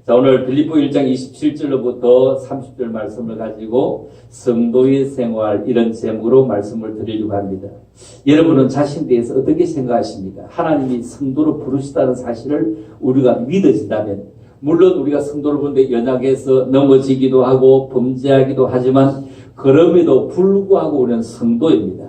자, 오늘 빌립보 1장 27절로부터 30절 말씀을 가지고 성도의 생활 이런 제목으로 말씀을 드리려고 합니다. 여러분은 자신에 대해서 어떻게 생각하십니까? 하나님이 성도로 부르시다는 사실을 우리가 믿어진다면, 물론 우리가 성도를 부르는데 연약해서 넘어지기도 하고 범죄하기도 하지만 그럼에도 불구하고 우리는 성도입니다.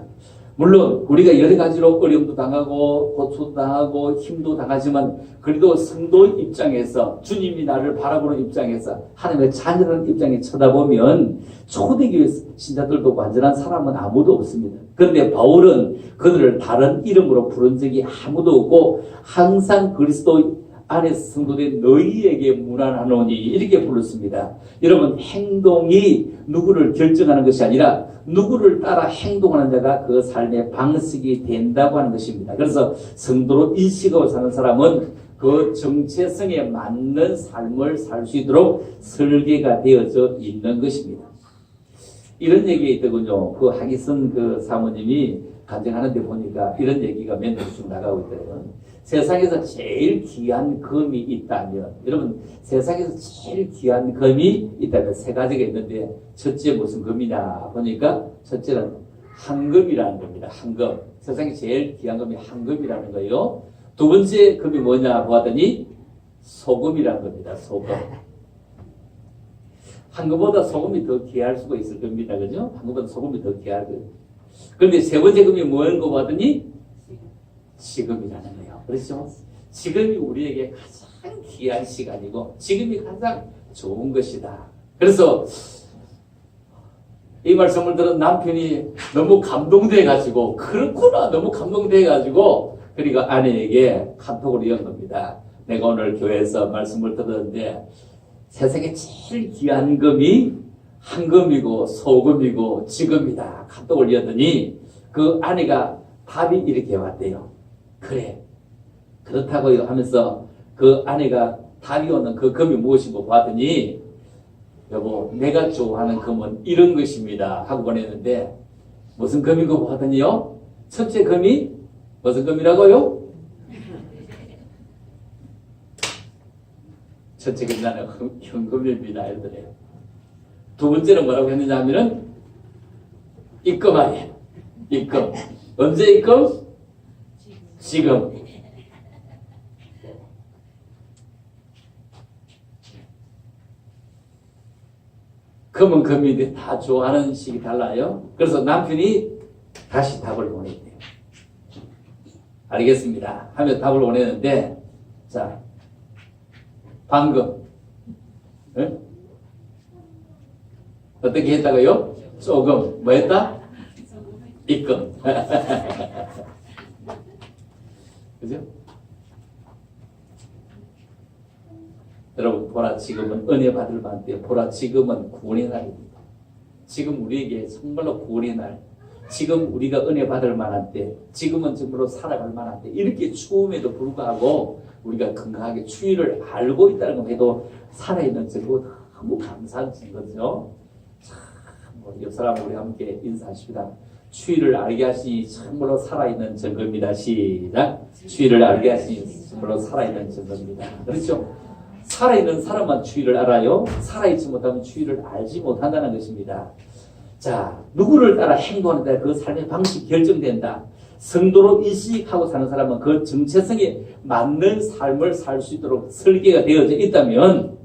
물론 우리가 여러 가지로 어려움도 당하고 고초도 당하고 힘도 당하지만 그래도 성도의 입장에서, 주님이 나를 바라보는 입장에서, 하나님의 자녀라는 입장에 쳐다보면 초대교회 신자들도 완전한 사람은 아무도 없습니다. 그런데 바울은 그들을 다른 이름으로 부른 적이 아무도 없고 항상 그리스도 안에서 성도된 너희에게 무난하노니 이렇게 불렀습니다. 여러분, 행동이 누구를 결정하는 것이 아니라 누구를 따라 행동하는 자가 그 삶의 방식이 된다고 하는 것입니다. 그래서 성도로 인식하고 사는 사람은 그 정체성에 맞는 삶을 살 수 있도록 설계가 되어져 있는 것입니다. 이런 얘기가 있더군요. 그 하기선 그 사모님이 간증하는데 보니까 이런 얘기가 맨날 쭉 나가고 있더라고요. 세상에서 제일 귀한 금이 있다면, 여러분, 세상에서 제일 귀한 금이 있다면 세 가지가 있는데, 첫째 무슨 금이냐 보니까 첫째는 황금이라는 겁니다. 황금. 세상에 제일 귀한 금이 황금이라는 거예요. 두 번째 금이 뭐냐 보았더니 소금이라는 겁니다. 소금. 황금보다 소금이 더 귀할 수가 있을 겁니다. 그죠? 황금보다 소금이 더 귀할 거예요. 그런데 세 번째 금이 뭐였는가 보았더니 지금이라는 거예요. 그렇죠? 지금이 우리에게 가장 귀한 시간이고 지금이 가장 좋은 것이다. 그래서 이 말씀을 들은 남편이 너무 감동돼가지고, 그렇구나, 너무 감동돼가지고, 그리고 아내에게 카톡을 이은 겁니다. 내가 오늘 교회에서 말씀을 들었는데 세상에 제일 귀한 금이 황금이고 소금이고 지금이다. 카톡을 이었더니 그 아내가 답이 이렇게 왔대요. 그래, 그렇다고요 하면서 그 아내가 답이 오는 그 금이 무엇인고 봤더니, 여보, 내가 좋아하는 금은 이런 것입니다 하고 보냈는데, 무슨 금이고 봤더니요, 첫째 금이 무슨 금이라고요? 첫째 금이 나는 현금입니다 이러더래요. 두 번째는 뭐라고 했느냐 하면은 입금 아니에요. 입금. 언제 입금? 지금. 금은 금인데 다 좋아하는 식이 달라요. 그래서 남편이 다시 답을 보냈대요. 알겠습니다 하며 답을 보냈는데, 자, 방금 응? 어떻게 했다고요? 조금 뭐 했다? 입금. 그죠? 여러분, 보라, 지금은 은혜 받을 만한데, 보라, 지금은 구원의 날입니다. 지금 우리에게 정말로 구원의 날, 지금 우리가 은혜 받을 만한 때, 지금은 정말로 살아갈 만한 때, 이렇게 추움에도 불구하고 우리가 건강하게 추위를 알고 있다는 것 해도 살아있는 증거 너무 감사한 증거죠. 참, 옆 사람 우리 함께 인사하십니다. 추위를 알게 하시니 정말로 살아있는 증거입니다. 시작. 추위를 알게 하시니 정말로 살아있는 증거입니다. 그렇죠? 살아있는 사람만 추위를 알아요. 살아있지 못하면 추위를 알지 못한다는 것입니다. 자, 누구를 따라 행동하는데 그 삶의 방식이 결정된다. 성도로 인식하고 사는 사람은 그 정체성에 맞는 삶을 살 수 있도록 설계가 되어져 있다면,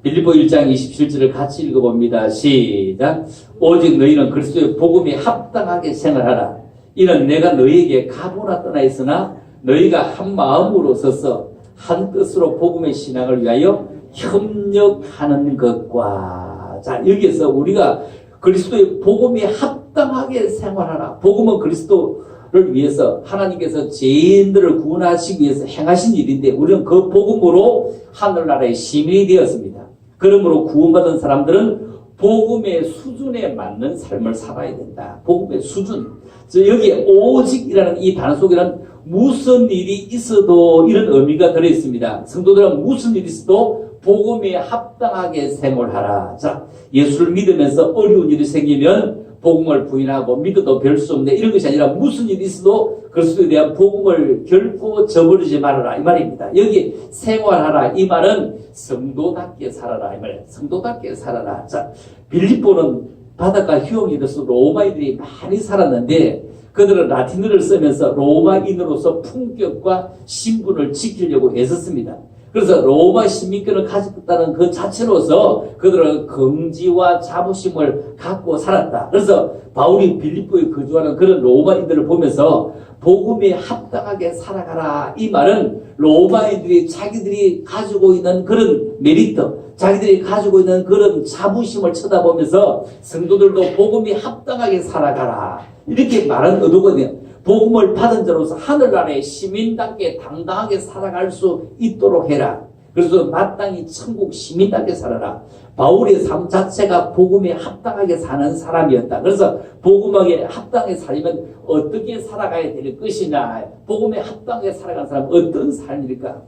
빌립보 1장 27절을 같이 읽어봅니다. 시작. 오직 너희는 그리스도의 복음에 합당하게 생활하라. 이는 내가 너희에게 가보나 떠나 있으나 너희가 한 마음으로 서서 한 뜻으로 복음의 신앙을 위하여 협력하는 것과. 자, 여기에서 우리가 그리스도의 복음에 합당하게 생활하라. 복음은 그리스도를 위해서, 하나님께서 죄인들을 구원하시기 위해서 행하신 일인데, 우리는 그 복음으로 하늘나라의 시민이 되었습니다. 그러므로 구원받은 사람들은 복음의 수준에 맞는 삶을 살아야 된다. 복음의 수준. 여기에 오직이라는 이 단어 속에는 무슨 일이 있어도 이런 의미가 들어있습니다. 성도들은 무슨 일이 있어도 복음에 합당하게 생활하라. 자, 예수를 믿으면서 어려운 일이 생기면 복음을 부인하고 믿어도 별 수 없네 이런 것이 아니라 무슨 일이 있어도 그리스도에 대한 복음을 결코 저버리지 말아라 이 말입니다. 여기 생활하라 이 말은 성도답게 살아라 이 말이에요. 성도답게 살아라. 자, 빌립보는 바닷가 휴양지로서 로마인들이 많이 살았는데 그들은 라틴어를 쓰면서 로마인으로서 품격과 신분을 지키려고 애썼습니다. 그래서 로마 시민권을 가졌다는 그 자체로서 그들은 긍지와 자부심을 갖고 살았다. 그래서 바울이 빌립보에 거주하는 그런 로마인들을 보면서 복음에 합당하게 살아가라. 이 말은 로마인들이 자기들이 가지고 있는 그런 메리트, 자기들이 가지고 있는 그런 자부심을 쳐다보면서 성도들도 복음에 합당하게 살아가라. 이렇게 말하는 의도거든요. 복음을 받은 자로서 하늘나라의 시민답게 당당하게 살아갈 수 있도록 해라. 그래서 마땅히 천국 시민답게 살아라. 바울의 삶 자체가 복음에 합당하게 사는 사람이었다. 그래서 복음에 합당하게 살려면 어떻게 살아가야 될 것이냐. 복음에 합당하게 살아가는 사람은 어떤 삶일까?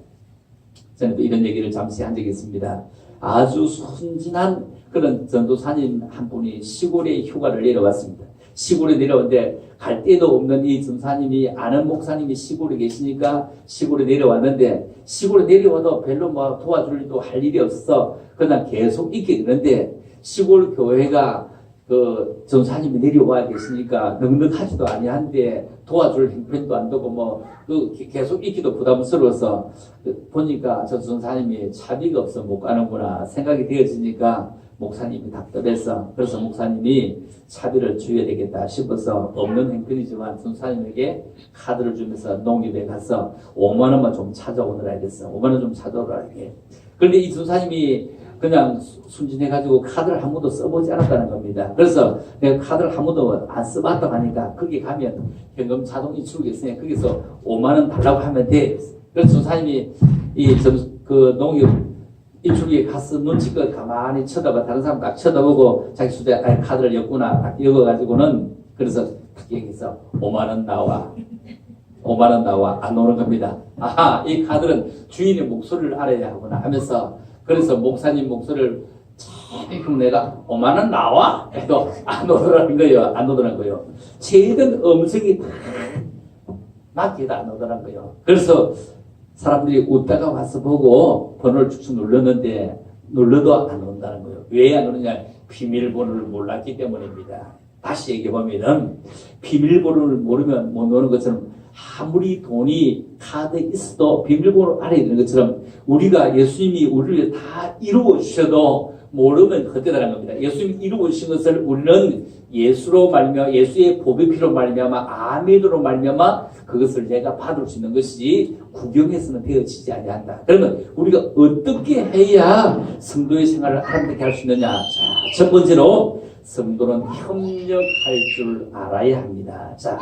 저는 또 이런 얘기를 잠시 한 적이 있습니다. 아주 순진한 그런 전도사님 한 분이 시골에 휴가를 내려왔습니다. 시골에 내려오는데 갈 데도 없는 이 전사님이 아는 목사님이 시골에 계시니까 시골에 내려왔는데 시골에 내려와도 별로 뭐 도와줄 일도 할 일이 없어서 그냥 계속 있게 되는데 시골 교회가 그 전사님이 내려와 계시니까 넉넉하지도 아니한데 도와줄 형편도 안 되고 뭐 계속 있기도 부담스러워서 보니까 저 전사님이 차비가 없어 못 가는구나 생각이 되어지니까 목사님이 답답해서 그래서 목사님이 차비를 줘야 되겠다 싶어서 없는 형편이지만 전사님에게 카드를 주면서 농협에 가서 5만 원만 좀 찾아오느라 했어. 5만 원 좀 찾아오느라 해. 그런데 이 전사님이 그냥 순진해가지고 카드를 한 번도 써보지 않았다는 겁니다. 그래서 내가 카드를 한 번도 안 써봤다고 하니까 거기 가면 현금 자동 인출이 있으니까 거기서 5만 원 달라고 하면 돼. 그래서 전사님이 그 농협 인출기에 가서 눈치껏 가만히 쳐다봐. 다른 사람 딱 쳐다보고 자기 수제 카드를 엮구나. 딱 엮어가지고는 그래서 딱 얘기해서 5만 원 나와. 5만 원 나와. 안 오는 겁니다. 아하, 이 카드는 주인의 목소리를 알아야 하구나 하면서 그래서 목사님 목소리를 그럼 내가 5만 원 나와? 해도 안 오더라는 거예요. 안 오더라는 거예요. 최근 음성이 다 맞게 안 오더라는 거예요. 그래서 사람들이 웃다가 와서 보고 번호를 쭉쭉 눌렀는데 눌러도 안 온다는 거예요. 왜 안 오느냐? 비밀번호를 몰랐기 때문입니다. 다시 얘기해보면은 비밀번호를 모르면 못 오는 것처럼 아무리 돈이 카드에 있어도 비밀번호를 알아야 되는 것처럼 우리가 예수님이 우리를 다 이루어 주셔도 모르면 헛되다는 겁니다. 예수님이 이루어 주신 것을 우리는 예수로 말미암아 예수의 보배 피로 말미암아 아멘으로 말미암아 그것을 내가 받을 수 있는 것이지 구경해서는 되어지지 아니한다. 그러면 우리가 어떻게 해야 성도의 생활을 아름답게 할 수 있느냐? 자, 첫 번째로 성도는 협력할 줄 알아야 합니다. 자,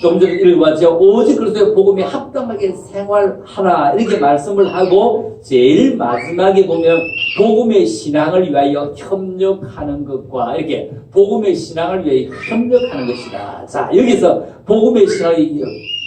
좀 전에 읽어봤죠. 오직 그리스도의 복음에 합당하게 생활하라 이렇게 말씀을 하고 제일 마지막에 보면 복음의 신앙을 위하여 협력하는 것과 이렇게 복음의 신앙을 위하여 협력하는 것이다. 자, 여기서 복음의 신앙을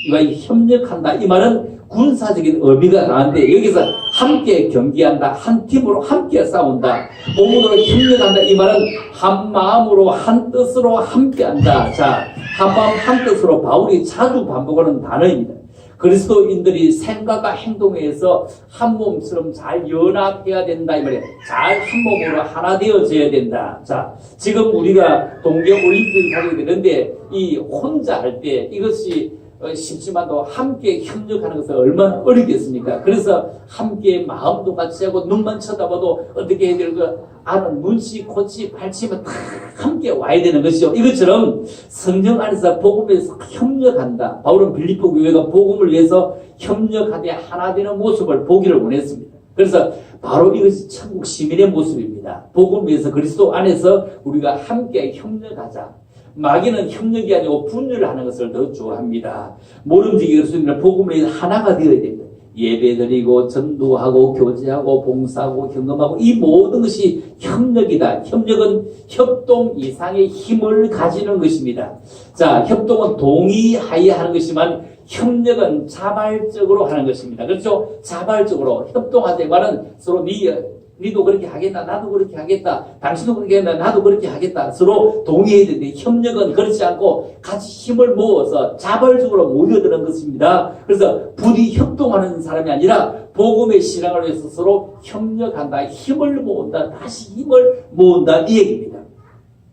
위하여 협력한다 이 말은 군사적인 의미가 나는데 여기서 함께 경기한다. 한 팀으로 함께 싸운다. 몸으로 협력한다. 이 말은 한 마음으로 한 뜻으로 함께한다. 자, 한 마음 한 뜻으로 바울이 자주 반복하는 단어입니다. 그리스도인들이 생각과 행동에서 한 몸처럼 잘 연합해야 된다. 이 말이에요. 잘 한 몸으로 하나 되어져야 된다. 자, 지금 우리가 동계올림픽을 하게 되는데 이 혼자 할 때 이것이 쉽지만도 함께 협력하는 것은 얼마나 어렵겠습니까? 그래서 함께 마음도 같이 하고 눈만 쳐다봐도 어떻게 해야 되는 거 아는 눈치, 코치, 발치면 다 함께 와야 되는 것이죠. 이것처럼 성령 안에서 복음에서 협력한다. 바울은 빌립보 교회가 복음을 위해서 협력하되 하나 되는 모습을 보기를 원했습니다. 그래서 바로 이것이 천국 시민의 모습입니다. 복음을 위해서 그리스도 안에서 우리가 함께 협력하자. 마귀는 협력이 아니고 분열을 하는 것을 더 좋아합니다. 모름지기 그리스도인은 복음을 위해서 하나가 되어야 됩니다. 예배드리고 전도하고 교제하고 봉사하고 경험하고 이 모든 것이 협력이다. 협력은 협동 이상의 힘을 가지는 것입니다. 자, 협동은 동의하여 하는 것이지만 협력은 자발적으로 하는 것입니다. 그렇죠? 자발적으로 협동하자. 말은 서로 니도 그렇게 하겠다. 나도 그렇게 하겠다. 당신도 그렇게 하겠다. 나도 그렇게 하겠다. 서로 동의해야 되는데 협력은 그렇지 않고 같이 힘을 모아서 자발적으로 모여드는 것입니다. 그래서 부디 협동하는 사람이 아니라 복음의 신앙을 위해서 서로 협력한다. 힘을 모은다. 다시 힘을 모은다. 이 얘기입니다.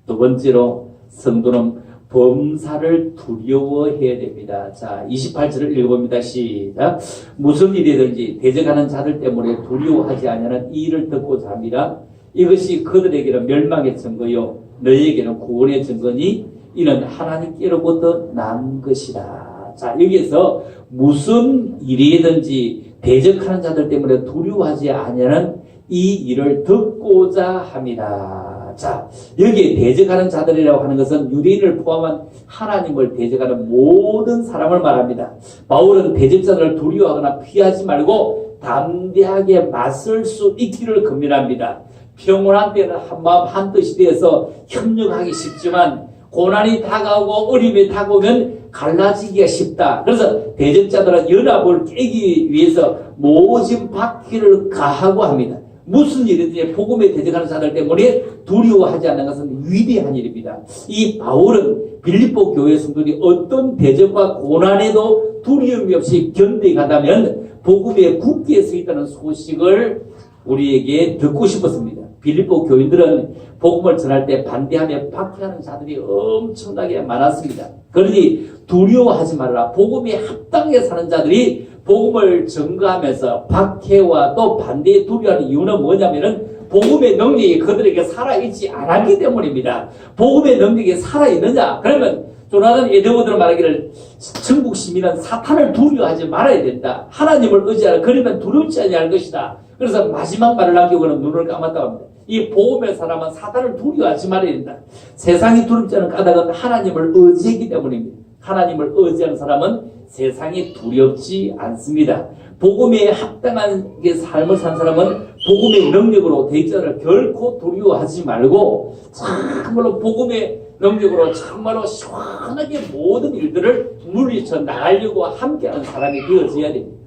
두 번째로 성도는 범사를 두려워해야 됩니다. 자, 28절을 읽어봅니다. 시작. 무슨 일이든지 대적하는 자들 때문에 두려워하지 아니하는 이 일을 듣고자 합니다. 이것이 그들에게는 멸망의 증거요 너희에게는 구원의 증거니 이는 하나님께로부터 난 것이다. 자, 여기에서 무슨 일이든지 대적하는 자들 때문에 두려워하지 아니하는 이 일을 듣고자 합니다. 자, 여기에 대적하는 자들이라고 하는 것은 유대인을 포함한 하나님을 대적하는 모든 사람을 말합니다. 바울은 대적자들을 두려워하거나 피하지 말고 담대하게 맞설 수 있기를 권면합니다. 평온한 때는 한마음 한뜻이 되어서 협력하기 쉽지만 고난이 다가오고 어려움이 다가오면 갈라지기가 쉽다. 그래서 대적자들은 연합을 깨기 위해서 모진 박해를 가하고 합니다. 무슨 일이든지 복음에 대적하는 자들 때문에 두려워하지 않는 것은 위대한 일입니다. 이 바울은 빌립보 교회 성도들이 어떤 대적과 고난에도 두려움이 없이 견뎌가다면 복음에 굳게 서 있다는 소식을 우리에게 듣고 싶었습니다. 빌립보 교인들은 복음을 전할 때 반대하며 박해하는 자들이 엄청나게 많았습니다. 그러니 두려워하지 말아라. 복음에 합당하게 사는 자들이 복음을 증거하면서 박해와 또 반대에 두려워하는 이유는 뭐냐면은 복음의 능력이 그들에게 살아있지 않았기 때문입니다. 복음의 능력이 살아있느냐? 그러면 조나단 에드워드는 말하기를 천국 시민은 사탄을 두려워하지 말아야 된다. 하나님을 의지하라. 그러면 두렵지 아니할 것이다. 그래서 마지막 말을 남기고는 눈을 감았다고 합니다. 이 복음의 사람은 사탄을 두려워하지 말아야 된다. 세상이 두렵지 않은 까닭은 하나님을 의지하기 때문입니다. 하나님을 의지하는 사람은 세상이 두렵지 않습니다. 복음에 합당하게 삶을 산 사람은 복음의 능력으로 대적자를 결코 두려워하지 말고 정말로 복음의 능력으로 정말로 시원하게 모든 일들을 물리쳐 나가려고 함께하는 사람이 되어져야 됩니다.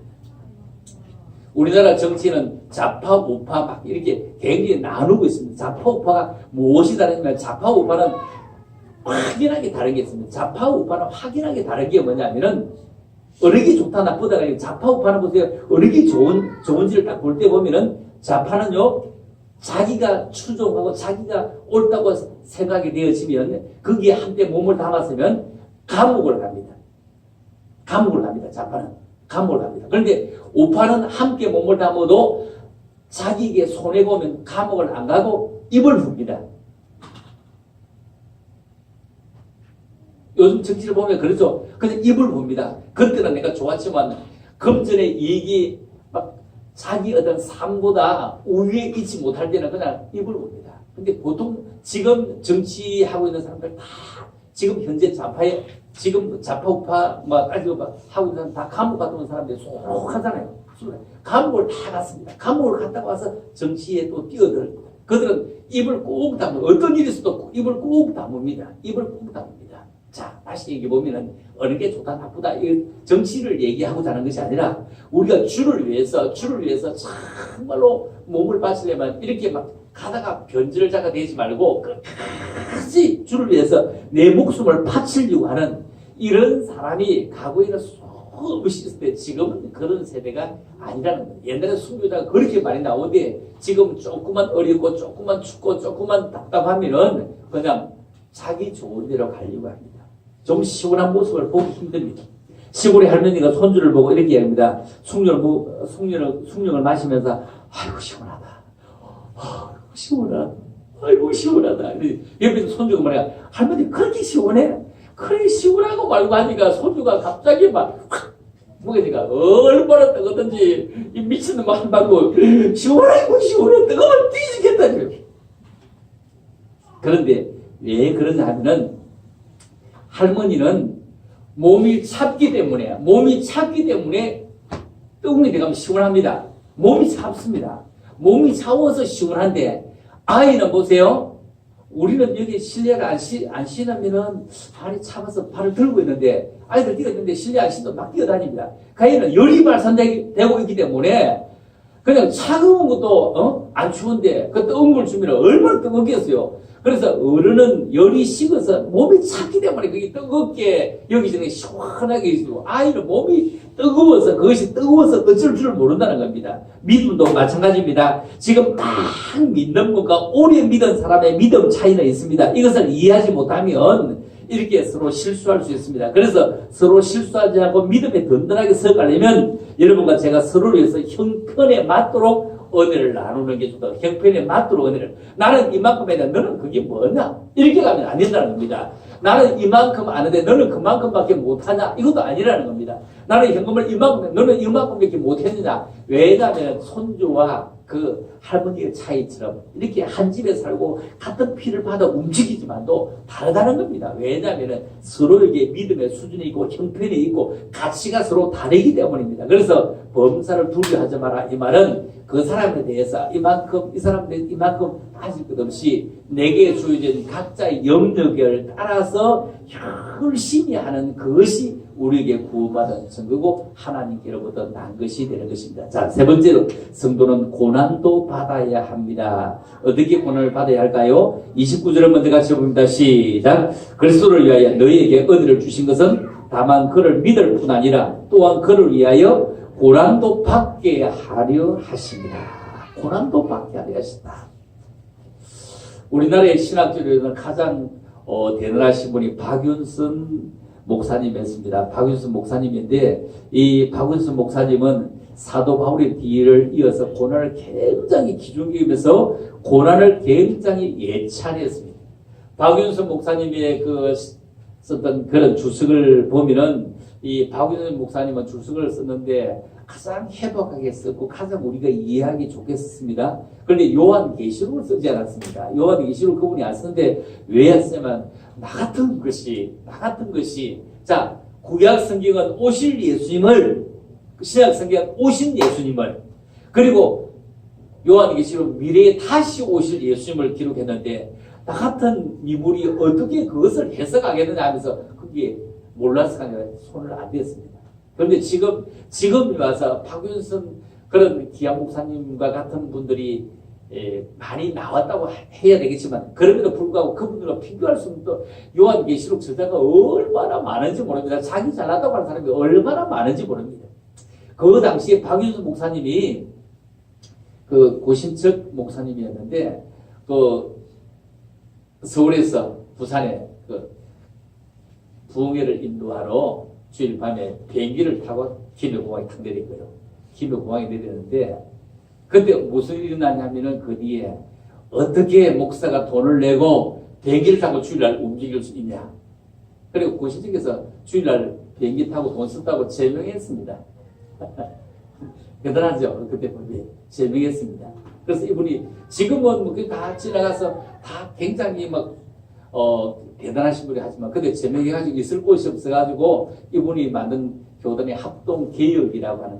우리나라 정치는 좌파, 우파 막 이렇게 굉장히 나누고 있습니다. 좌파, 우파가 무엇이 다르냐면 좌파, 우파는 확연하게 다른 게 있습니다. 좌파, 우파는 확연하게 다른 게 뭐냐면은 어느 게 좋다 나쁘다가 아니고 좌파, 우파는 보세요. 어느 게 좋은지를 딱 볼 때 보면은 좌파는요 자기가 추종하고 자기가 옳다고 생각이 되어지면 거기에 한때 몸을 담았으면 감옥을 갑니다. 감옥을 갑니다. 좌파는 감옥을 갑니다. 그런데 우파는 함께 몸을 담아도 자기에게 손해가 오면 감옥을 안 가고 입을 붑니다. 요즘 정치를 보면 그렇죠. 그냥 입을 봅니다. 그때는 내가 좋았지만 금전의 이익이 막 자기 어떤 삶보다 우위에 있지 못할 때는 그냥 입을 봅니다. 근데 보통 지금 정치하고 있는 사람들 다 지금 현재 좌파에 지금 좌파 우파 뭐 따지고 하고 있는 사람 다 감옥 갔다 온 사람들이 속하잖아요. 감옥을 다 갔습니다. 감옥을 갔다고 와서 정치에 또 뛰어들어요. 그들은 입을 꼭 다물고 어떤 일이 있어도 입을 꼭 다뭅니다. 입을 꼭 다뭅니다. 자, 다시 얘기해 보면은 어느 게 좋다 나쁘다 이 정치를 얘기하고자 하는 것이 아니라 우리가 주를 위해서 정말로 몸을 바치려면 이렇게 막 가다가 변절자가 되지 말고 끝까지 주를 위해서 내 목숨을 바치려고 하는 이런 사람이 과거에는 수없이 있을 때 지금은 그런 세대가 아니라는 거예요. 옛날에 순교자가 그렇게 많이 나오는데 지금 조금만 어렵고 조금만 춥고 조금만 답답하면은 그냥 자기 좋은 데로 가려고 합니다. 좀 시원한 모습을 보기 힘듭니다. 시골의 할머니가 손주를 보고 이렇게 합니다. 숭늉을 마시면서 아이고 시원하다. 아이고 시원하다. 아이고 시원하다. 옆에서 손주가 뭐냐 할머니 그렇게 시원해? 그래 시원하고 말고 하니까 손주가 갑자기 막 뭐가 얼마나 뜨거든지 이 미친놈 한 방구 시원하고 시원해 뜨거우면 뒤지겠다. 그런데 왜 그러냐 하면은 할머니는 몸이 찹기 때문에 뜨거운 데 가면 시원합니다. 몸이 찹습니다. 몸이 차워서 시원한데 아이는 보세요. 우리는 여기 실례를 안 신으면은 발이 차면서 발을 들고 있는데 아이들 뛰어있는데 실내 안 신도 막 뛰어다닙니다. 가인은 열이 발산되고 있기 때문에 그냥 차가운 것도 안 추운데 그 뜨거운 걸 주면 얼마나 뜨겁겠어요. 그래서 어른은 열이 식어서 몸이 찼기 때문에 그게 뜨겁게 여기저기 시원하게 있고 아이는 몸이 뜨거워서 그것이 뜨거워서 어쩔 줄 모른다는 겁니다. 믿음도 마찬가지입니다. 지금 막 믿는 것과 오래 믿은 사람의 믿음 차이는 있습니다. 이것을 이해하지 못하면 이렇게 서로 실수할 수 있습니다. 그래서 서로 실수하지 않고 믿음에 든든하게 서가려면 여러분과 제가 서로를 위해서 형편에 맞도록 은혜를 나누는 게 좋다. 형편에 맞도록 은혜를. 나는 이만큼 해야 돼. 너는 그게 뭐냐? 이렇게 가면 안 된다는 겁니다. 나는 이만큼 아는데 너는 그만큼밖에 못하냐? 이것도 아니라는 겁니다. 나는 현금을 이만큼 해. 너는 이만큼밖에 못했느냐? 왜냐하면 손주와 그 할머니의 차이처럼 이렇게 한 집에 살고 같은 피를 받아 움직이지만도 다르다는 겁니다. 왜냐하면 서로에게 믿음의 수준이 있고 형편이 있고 가치가 서로 다르기 때문입니다. 그래서 범사를 두려워하지 마라. 이 말은 그 사람에 대해서 이만큼 이 사람에 이만큼 빠질 것 없이 내게 주어진 각자의 영역을 따라서 열심히 하는 그것이 우리에게 구원받은 증거고 하나님께로부터 난 것이 되는 것입니다. 자, 세 번째로 성도는 고난도 받아야 합니다. 어떻게 고난을 받아야 할까요? 29절을 먼저 같이 봅니다. 시작. 그리스도를 위하여 너희에게 은혜를 주신 것은 다만 그를 믿을 뿐 아니라 또한 그를 위하여 고난도 받게 하려 하십니다. 고난도 받게 하려 하신다. 우리나라의 신학적으로는 가장 대단하신 분이 박윤선 목사님이었습니다. 박윤선 목사님인데 이 박윤선 목사님은 사도 바울의 뒤를 이어서 고난을 굉장히 기중기면서 고난을 굉장히 예찬했습니다. 박윤선 목사님의 그 썼던 그런 주석을 보면은 이 박윤선 목사님은 주석을 썼는데 가장 해박하게 썼고 가장 우리가 이해하기 좋게 썼습니다. 그런데 요한계시록을 쓰지 않았습니다. 요한계시록 그분이 안 썼는데 왜 했으면 나 같은 것이 자 구약 성경은 오실 예수님을 신약 성경은 오신 예수님을 그리고 요한계시록 미래에 다시 오실 예수님을 기록했는데 나 같은 인물이 어떻게 그것을 해석하겠느냐 하면서 그게 몰라서 아니라 손을 안 댔습니다. 그런데 지금 와서 박윤선 그런 기양 목사님과 같은 분들이 많이 나왔다고 해야 되겠지만 그럼에도 불구하고 그분들과 비교할 수 없는 또 요한계시록 저자가 얼마나 많은지 모릅니다. 자기 잘났다고 하는 사람이 얼마나 많은지 모릅니다. 그 당시에 박윤선 목사님이 그 고신척 목사님이었는데 그 서울에서 부산에 그 부흥회를 인도하러 주일 밤에 비행기를 타고 김해공항에 탁 내린 거예요. 김해공항에 내렸는데 그때 무슨 일이 나냐면은 그 뒤에 어떻게 목사가 돈을 내고 비행기를 타고 주일날 움직일 수 있냐. 그리고 고신청에서 주일날 비행기 타고 돈 썼다고 제명했습니다. 대단하죠. 그때 보니 제명했습니다. 그래서 이분이 지금은 뭐 다 지나가서 다 굉장히 막 대단하신 분이 하지만 근데 제명해가지고 있을 곳이 없어가지고 이분이 만든 교단이 합동개혁이라고 하는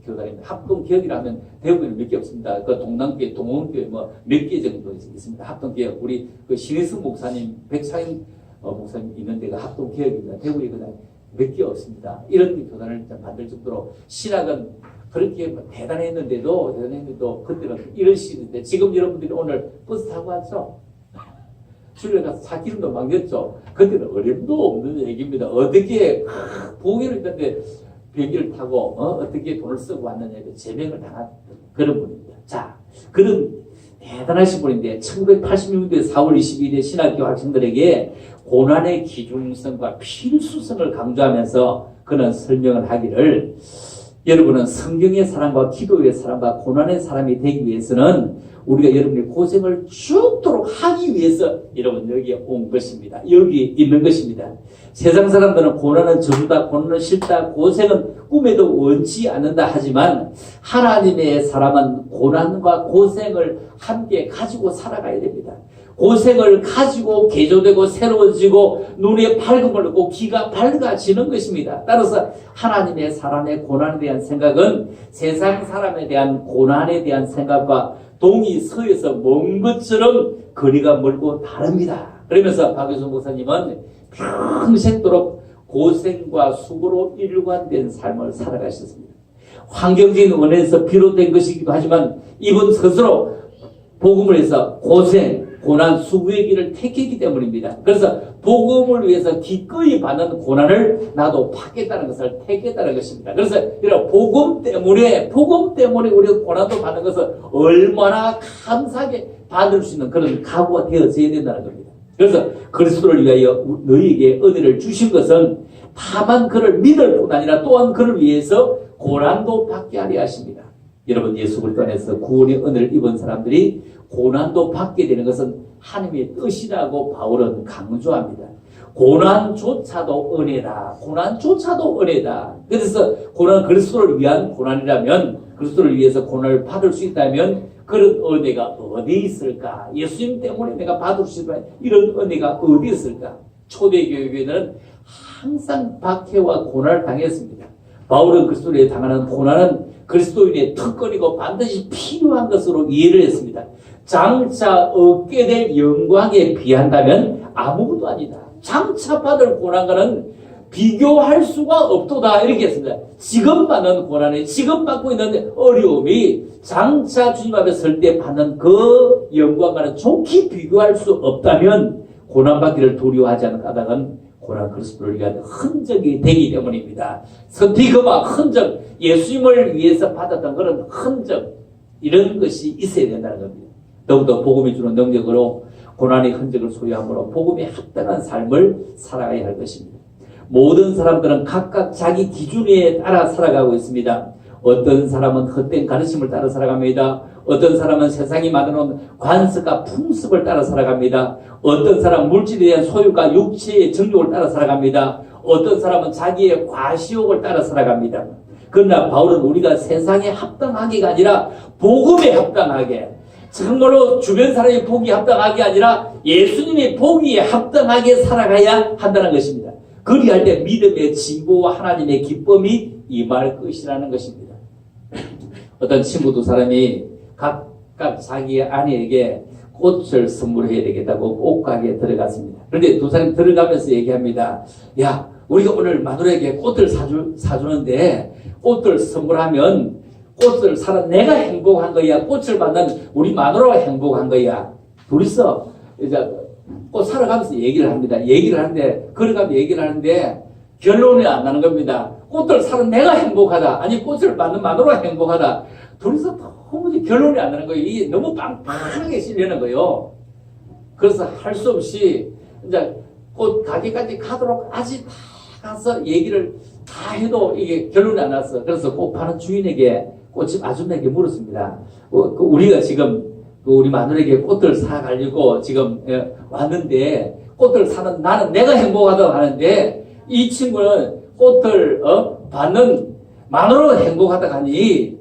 교단입니다. 합동개혁이라면 대부분 몇 개 없습니다. 그 동남교회, 동원교회 뭐 몇 개 정도 있습니다. 합동개혁. 우리 그 신혜승 목사님, 백차인 목사님 있는 데가 합동개혁입니다. 대부분이 그냥 몇 개 없습니다. 이런 교단을 만들 정도로 신학은 그렇게 대단했는데도 그때는 이런 시기인데 지금 여러분들이 오늘 버스 타고 왔죠? 주일에 가서 차기름도 막 넣었죠. 그때는 어림도 없는 얘기입니다. 어떻게 보기를 했는데 비행기를 타고 어떻게 돈을 쓰고 왔느냐 제명을 당한 그런 분입니다. 자, 그런 대단하신 분인데 1986년도 4월 22일에 신학교 학생들에게 고난의 기중성과 필수성을 강조하면서 그는 설명을 하기를 여러분은 성경의 사람과 기도의 사람과 고난의 사람이 되기 위해서는 우리가 여러분의 고생을 죽도록 하기 위해서 여러분 여기에 온 것입니다. 여기 있는 것입니다. 세상 사람들은 고난은 저주다, 고난은 싫다, 고생은 꿈에도 원치 않는다 하지만 하나님의 사람은 고난과 고생을 함께 가지고 살아가야 됩니다. 고생을 가지고 개조되고 새로워지고 눈에 밝음을 얻고 귀가 밝아지는 것입니다. 따라서 하나님의 사람의 고난에 대한 생각은 세상 사람에 대한 고난에 대한 생각과 동이 서에서 먼 것처럼 거리가 멀고 다릅니다. 그러면서 박유선 목사님은 평생도록 고생과 수고로 일관된 삶을 살아가셨습니다. 환경적인 원인에서 비롯된 것이기도 하지만 이분 스스로 복음을 해서 고생, 고난, 수고의 길을 택했기 때문입니다. 그래서 복음을 위해서 기꺼이 받는 고난을 나도 받겠다는 것을 택했다는 것입니다. 그래서 이런 복음 때문에 우리가 고난도 받는 것을 얼마나 감사하게 받을 수 있는 그런 각오가 되어져야 된다는 겁니다. 그래서 그리스도를 위하여 너희에게 은혜를 주신 것은 다만 그를 믿을 뿐 아니라 또한 그를 위해서 고난도 받게 하려 하십니다. 여러분, 예수 그리스도 안에서 구원의 은혜를 입은 사람들이 고난도 받게 되는 것은 하나님의 뜻이라고 바울은 강조합니다. 고난조차도 은혜다. 고난조차도 은혜다. 그래서 고난, 그리스도를 위한 고난이라면, 그리스도를 위해서 고난을 받을 수 있다면 그런 은혜가 어디 있을까? 예수님 때문에 내가 받을 수 있는 이런 은혜가 어디 있을까? 초대교회는 항상 박해와 고난을 당했습니다. 바울은 그리스도를 위해 당하는 고난은 그리스도인의 특권이고 반드시 필요한 것으로 이해를 했습니다. 장차 얻게 될 영광에 비한다면 아무것도 아니다. 장차 받을 고난과는 비교할 수가 없도다. 이렇게 했습니다. 지금 받는 고난에, 지금 받고 있는 어려움이 장차 주님 앞에 설 때 받는 그 영광과는 좋게 비교할 수 없다면 고난받기를 두려워하지 않은 까닭은 고난 그리스도를 위한 흔적이 되기 때문입니다. 선티그마 흔적, 예수님을 위해서 받았던 그런 흔적, 이런 것이 있어야 된다는 겁니다. 더욱더 복음이 주는 능력으로 고난의 흔적을 소유함으로 복음에 합당한 삶을 살아가야 할 것입니다. 모든 사람들은 각각 자기 기준에 따라 살아가고 있습니다. 어떤 사람은 헛된 가르침을 따라 살아갑니다. 어떤 사람은 세상이 만들어놓은 관습과 풍습을 따라 살아갑니다. 어떤 사람은 물질에 대한 소유가 육체의 정욕을 따라 살아갑니다. 어떤 사람은 자기의 과시욕을 따라 살아갑니다. 그러나 바울은 우리가 세상에 합당하게가 아니라 복음에 합당하게, 정말로 주변 사람의 복이 합당하게 아니라 예수님의 복이 합당하게 살아가야 한다는 것입니다. 그리할 때 믿음의 진보와 하나님의 기쁨이 임할 것이라는 것입니다. 어떤 친구 두 사람이 각각 자기의 아내에게 꽃을 선물해야 되겠다고 꽃가게에 들어갔습니다. 그런데 두 사람이 들어가면서 얘기합니다. 야, 우리가 오늘 마누라에게 꽃을 사주는데 꽃을 선물하면 꽃을 사는 내가 행복한 거야, 꽃을 받는 우리 마누라가 행복한 거야. 둘이서 이제 꽃 사러 가면서 얘기를 합니다. 얘기를 하는데, 걸어가면 얘기를 하는데 결론이 안 나는 겁니다. 꽃을 사는 내가 행복하다, 아니 꽃을 받는 마누라가 행복하다. 둘이서 도무지 결론이 안 나는 거예요. 이게 너무 빵빵하게 실리는 거예요. 그래서 할 수 없이 이제 꽃 가게까지 가도록 아직 다 가서 얘기를 다 해도 이게 결론이 안 났어. 그래서 꽃 파는 주인에게, 꽃집 아줌마에게 물었습니다. 우리가 지금 우리 마누라에게 꽃을 사가지고 지금 왔는데, 꽃을 사는 나는 내가 행복하다고 하는데 이 친구는 꽃을 받는 마누라가 행복하다고 하니,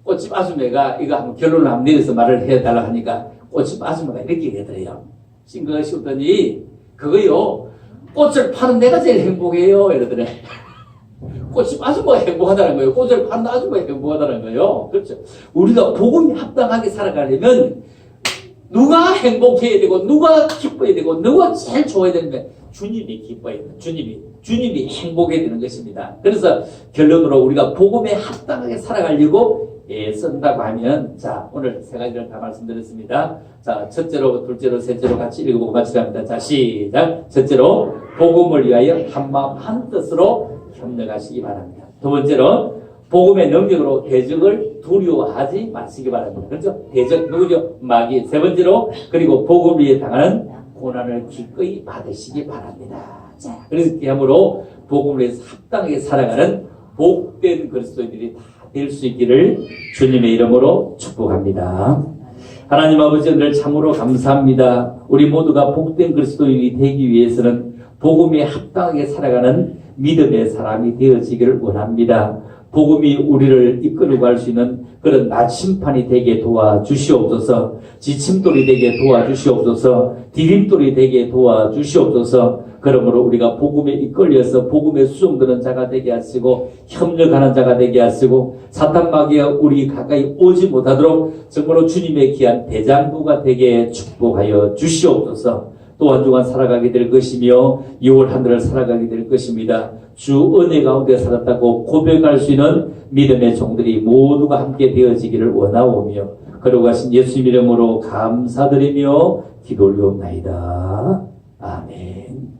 꽃집 아줌마가 이거 한번 결론을 한번 내려서 말을 해달라고 하니까 꽃집 아줌마가 이렇게 얘기하더래요. 싱거가 씹더니, 그거요, 꽃을 파는 내가 제일 행복해요, 이러더래. 꽃집 아줌마가 행복하다는 거예요. 꽃을 파는 아줌마가 행복하다는 거예요. 그렇죠. 우리가 복음이 합당하게 살아가려면 누가 행복해야 되고, 누가 기뻐야 되고, 누가 제일 좋아야 되는데 주님이 기뻐야 돼요. 주님이 행복해야 되는 것입니다. 그래서 결론으로 우리가 복음에 합당하게 살아가려고 애쓴다고 하면, 자, 오늘 세 가지를 다 말씀드렸습니다. 자, 첫째로, 둘째로, 셋째로 같이 읽어보고 마치랍니다. 자, 시작. 첫째로, 복음을 위하여 한마음 한뜻으로 협력하시기 바랍니다. 두 번째로, 복음의 능력으로 대적을 두려워하지 마시기 바랍니다. 그렇죠? 대적 누구죠? 마귀. 세 번째로, 그리고 복음을 위해 당하는 고난을 기꺼이 받으시기 바랍니다. 자, 그래서 그야말로 복음을 위해서 합당하게 살아가는 복된 그리스도인들이 다 될 수 있기를 주님의 이름으로 축복합니다. 하나님 아버지, 오늘 참으로 감사합니다. 우리 모두가 복된 그리스도인이 되기 위해서는 복음에 합당하게 살아가는 믿음의 사람이 되어지기를 원합니다. 복음이 우리를 이끌고 갈 수 있는 그런 나침판이 되게 도와주시옵소서. 지침돌이 되게 도와주시옵소서. 디딤돌이 되게 도와주시옵소서. 그러므로 우리가 복음에 이끌려서 복음에 수종드는 자가 되게 하시고 협력하는 자가 되게 하시고 사탄 마귀가 우리 가까이 오지 못하도록 정말로 주님의 귀한 대장부가 되게 축복하여 주시옵소서. 또 한 주간 살아가게 될 것이며 6월 한 달을 살아가게 될 것입니다. 주 은혜 가운데 살았다고 고백할 수 있는 믿음의 종들이 모두가 함께 되어지기를 원하오며 그러고 가신 예수님 이름으로 감사드리며 기도 올리옵나이다. 아멘.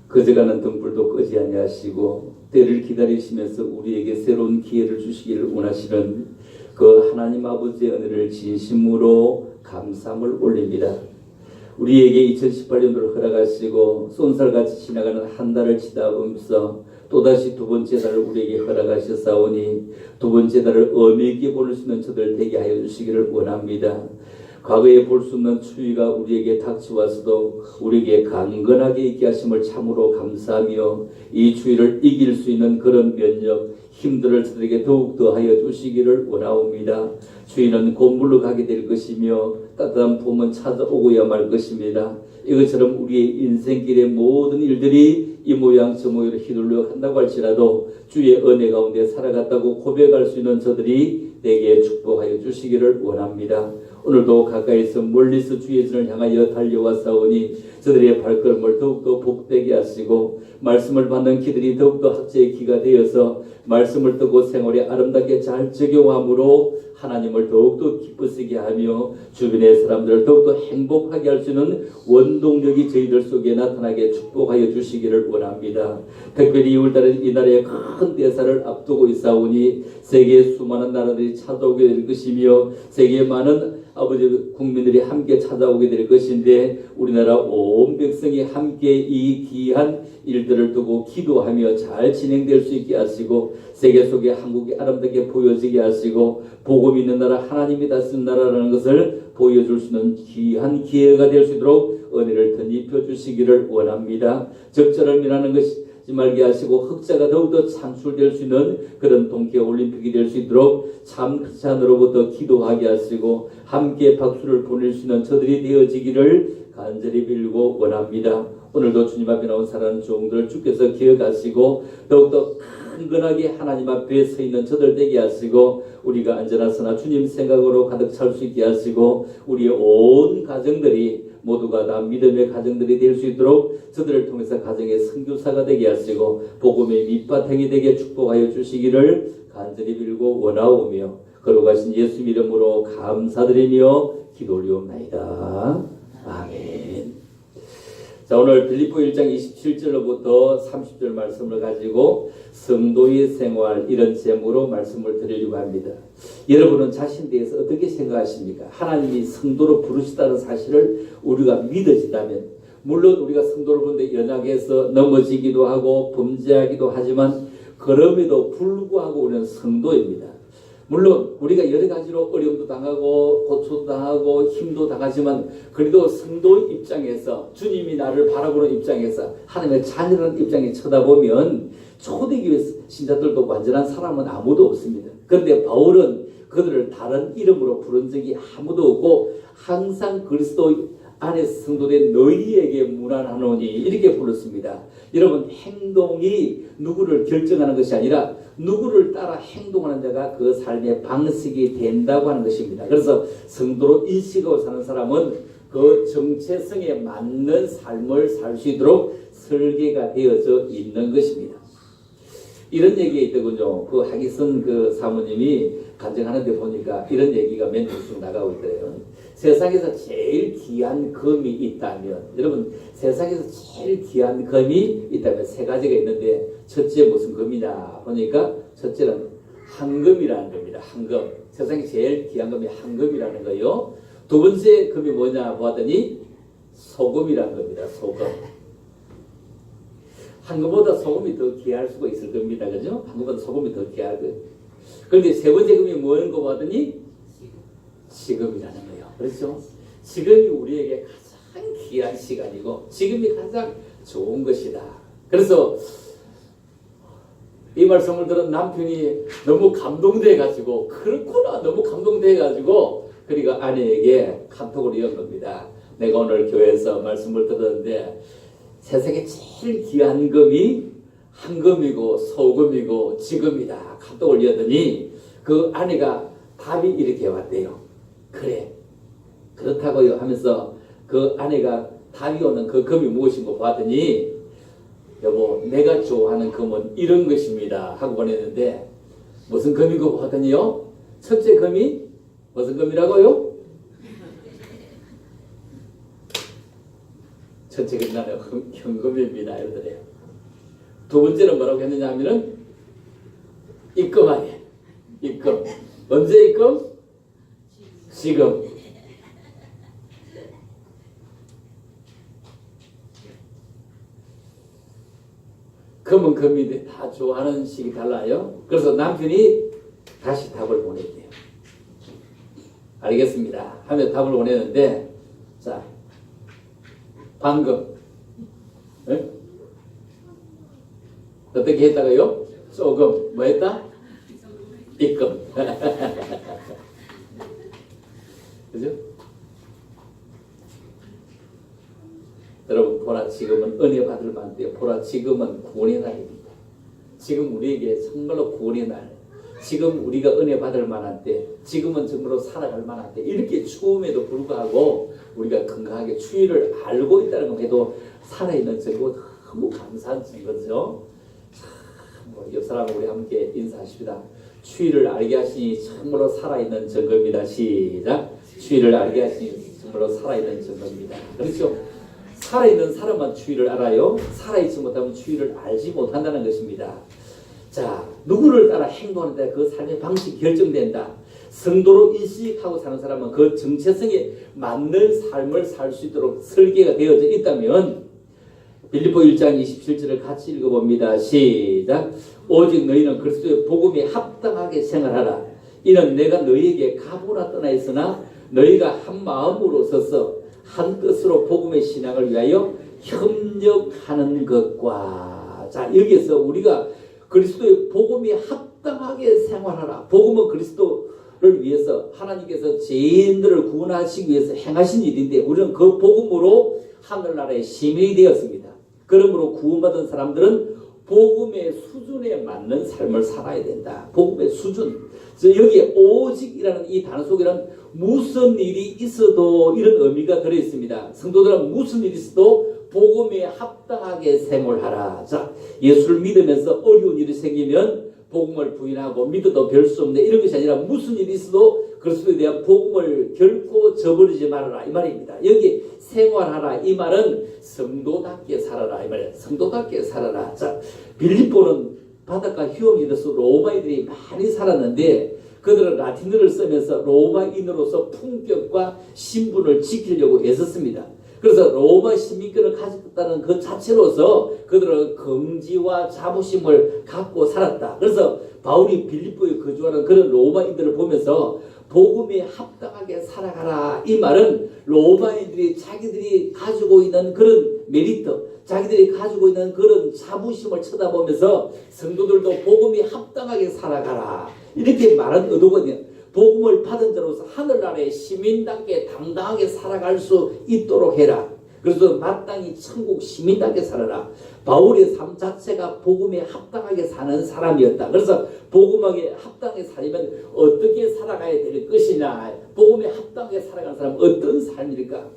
그저가는 등불도 끄지 아니하시고 때를 기다리시면서 우리에게 새로운 기회를 주시기를 원하시는 그 하나님 아버지의 은혜를 진심으로 감사함을 올립니다. 우리에게 2018년도를 허락하시고 쏜살같이 지나가는 한 달을 치다보면서 또다시 두 번째 달을 우리에게 허락하셨사오니 두 번째 달을 의미 있게 보낼 수 있는 저들 되게 하여 주시기를 원합니다. 과거에 볼 수 없는 추위가 우리에게 닥쳐와서도 우리에게 강건하게 있게 하심을 참으로 감사하며 이 추위를 이길 수 있는 그런 면역, 힘들을 저들에게 더욱더 하여 주시기를 원하옵니다. 추위는 곧 물러가게 될 것이며 따뜻한 봄은 찾아오고야 말 것입니다. 이것처럼 우리의 인생길의 모든 일들이 이 모양 저 모양으로 휘둘려 간다고 할지라도 주의 은혜 가운데 살아갔다고 고백할 수 있는 저들이 내게 축복하여 주시기를 원합니다. 오늘도 가까이서 멀리서 주의 전을 향하여 달려왔사오니 저들의 발걸음을 더욱더 복되게 하시고 말씀을 받는 기들이 더욱더 학제의 기가 되어서 말씀을 듣고 생활에 아름답게 잘 적용함으로 하나님을 더욱더 기쁘시게 하며 주변의 사람들을 더욱더 행복하게 할 수 있는 원동력이 저희들 속에 나타나게 축복하여 주시기를 원합니다. 특별히 2월달은 이 나라의 큰 대사를 앞두고 있사오니 세계의 수많은 나라들이 찾아오게 될 것이며 세계의 많은 아버지 국민들이 함께 찾아오게 될 것인데 우리나라 온 백성이 함께 이 귀한 일들을 두고 기도하며 잘 진행될 수 있게 하시고 세계 속에 한국이 아름답게 보여지게 하시고 복음 있는 나라 하나님이 다스리는 나라라는 것을 보여줄 수 있는 귀한 기회가 될 수 있도록 은혜를 덧입혀 주시기를 원합니다. 적절을 면하는 것이 말게 하시고 흑자가 더욱더 창출될 수 있는 그런 동계올림픽이 될 수 있도록 참 크리스찬으로부터 기도하게 하시고 함께 박수를 보낼 수 있는 저들이 되어지기를 간절히 빌고 원합니다. 오늘도 주님 앞에 나온 사랑하는 종들을 주께서 기억하시고 더욱더 강건하게 하나님 앞에 서 있는 저들 되게 하시고 우리가 안전하서나 주님 생각으로 가득 찰 수 있게 하시고 우리의 온 가정들이 모두가 다 믿음의 가정들이 될 수 있도록 저들을 통해서 가정의 선교사가 되게 하시고 복음의 밑바탕이 되게 축복하여 주시기를 간절히 빌고 원하오며 거룩하신 예수 이름으로 감사드리며 기도 올리옵나이다. 아멘. 자, 오늘 빌립보 1장 27절로부터 30절 말씀을 가지고 성도의 생활 이런 제목으로 말씀을 드리려고 합니다. 여러분은 자신에 대해서 어떻게 생각하십니까? 하나님이 성도로 부르시다는 사실을 우리가 믿어진다면 물론 우리가 성도를 부르는데 연약해서 넘어지기도 하고 범죄하기도 하지만 그럼에도 불구하고 우리는 성도입니다. 물론 우리가 여러 가지로 어려움도 당하고 고초도 당하고 힘도 당하지만 그래도 성도 입장에서 주님이 나를 바라보는 입장에서 하나님의 자녀라는 입장에 쳐다보면 초대교회 신자들도 완전한 사람은 아무도 없습니다. 그런데 바울은 그들을 다른 이름으로 부른 적이 아무도 없고 항상 그리스도 안에서 성도된 너희에게 문안하노니 이렇게 불렀습니다. 여러분, 행동이 누구를 결정하는 것이 아니라 누구를 따라 행동하는 자가 그 삶의 방식이 된다고 하는 것입니다. 그래서 성도로 인식하고 사는 사람은 그 정체성에 맞는 삶을 살 수 있도록 설계가 되어져 있는 것입니다. 이런 얘기가 있더군요. 그 하기선 그 사모님이 간증하는데 보니까 이런 얘기가 몇 년 쭉 나가고 있더래요. 세상에서 제일 귀한 금이 있다면, 여러분 세상에서 제일 귀한 금이 있다면 세 가지가 있는데, 첫째 무슨 금이냐 보니까 첫째는 황금이라는 겁니다. 황금. 세상에 제일 귀한 금이 황금이라는 거요. 두 번째 금이 뭐냐 보았더니 소금이라는 겁니다. 소금. 황금보다 소금이 더 귀할 수가 있을 겁니다. 그죠? 황금보다 소금이 더 귀할 거예요. 그런데 세 번째 금이 뭐는 거 봤더니 지금이라는 거예요. 그렇죠? 지금이 우리에게 가장 귀한 시간이고 지금이 가장 좋은 것이다. 그래서 이 말씀을 들은 남편이 너무 감동돼 가지고, 그렇구나, 너무 감동돼 가지고 그리고 아내에게 카톡을 이은 겁니다. 내가 오늘 교회에서 말씀을 들었는데 세상에 제일 귀한 금이 황금이고 소금이고 지금이다. 카톡을 이었더니 그 아내가 답이 이렇게 왔대요. 그래, 그렇다고요 하면서 그 아내가 답이 오는 그 금이 무엇인고 봤더니, 여보 내가 좋아하는 금은 이런 것입니다 하고 보냈는데, 무슨 금이고 봤더니요, 첫째 금이 무슨 금이라고요? 첫째 금이 나는 현금입니다 이러더래요. 두 번째는 뭐라고 했느냐 하면은 입금 아니에요. 입금. 언제 입금? 지금. 금은 금인데 다 좋아하는 식이 달라요. 그래서 남편이 다시 답을 보냈대요. 알겠습니다 하며 답을 보냈는데, 자, 방금 네? 어떻게 했다고요? 조금 뭐 했다? 입금. 그죠? 여러분 보라, 지금은 은혜 받을 만한데요. 보라, 지금은 구원의 날입니다. 지금 우리에게 정말로 구원의 날, 지금 우리가 은혜 받을 만한 때, 지금은 정말로 살아갈 만한 때, 이렇게 추움에도 불구하고 우리가 건강하게 추위를 알고 있다는 것 해도 살아있는 증거, 너무 감사한 증거죠. 옆 사람 우리 함께 인사하십니다. 추위를 알게 하시니 정말로 살아있는 증거입니다. 시작. 추위를 알게 하시니 정말로 살아있는 증거입니다. 그렇죠? 살아있는 사람만 추위를 알아요. 살아있지 못하면 추위를 알지 못한다는 것입니다. 자, 누구를 따라 행동하는데 그 삶의 방식이 결정된다. 성도로 인식하고 사는 사람은 그 정체성에 맞는 삶을 살 수 있도록 설계가 되어져 있다면, 빌립보 1장 27절을 같이 읽어봅니다. 시작. 오직 너희는 그리스도의 복음에 합당하게 생활하라. 이는 내가 너희에게 가보나 떠나 있으나 너희가 한 마음으로 서서 한 뜻으로 복음의 신앙을 위하여 협력하는 것과. 자, 여기에서 우리가 그리스도의 복음에 합당하게 생활하라. 복음은 그리스도를 위해서 하나님께서 죄인들을 구원하시기 위해서 행하신 일인데, 우리는 그 복음으로 하늘나라의 시민이 되었습니다. 그러므로 구원받은 사람들은 복음의 수준에 맞는 삶을 살아야 된다. 복음의 수준. 여기에 오직이라는 이 단어 속에는 무슨 일이 있어도 이런 의미가 들어있습니다. 성도들은 무슨 일이 있어도 복음에 합당하게 생활하라. 자, 예수를 믿으면서 어려운 일이 생기면 복음을 부인하고 믿어도 별 수 없네, 이런 것이 아니라 무슨 일이 있어도 그리스도에 대한 복음을 결코 저버리지 말아라 이 말입니다. 여기 생활하라 이 말은 성도답게 살아라 이 말이에요. 성도답게 살아라. 자, 빌립보는 바닷가 휴업지로서 로마인들이 많이 살았는데, 그들은 라틴어를 쓰면서 로마인으로서 품격과 신분을 지키려고 애썼습니다. 그래서 로마 시민권을 가졌다는 그 자체로서 그들은 긍지와 자부심을 갖고 살았다. 그래서 바울이 빌립보에 거주하는 그런 로마인들을 보면서 복음에 합당하게 살아가라 이 말은, 로마인들이 자기들이 가지고 있는 그런 메리트, 자기들이 가지고 있는 그런 자부심을 쳐다보면서 성도들도 복음에 합당하게 살아가라 이렇게 말한 의도거든요. 복음을 받은 자로서 하늘나라의 시민답게 당당하게 살아갈 수 있도록 해라. 그래서 마땅히 천국 시민답게 살아라. 바울의 삶 자체가 복음에 합당하게 사는 사람이었다. 그래서 복음에 합당하게 살려면 어떻게 살아가야 될 것이냐, 복음에 합당하게 살아가는 사람은 어떤 삶일까?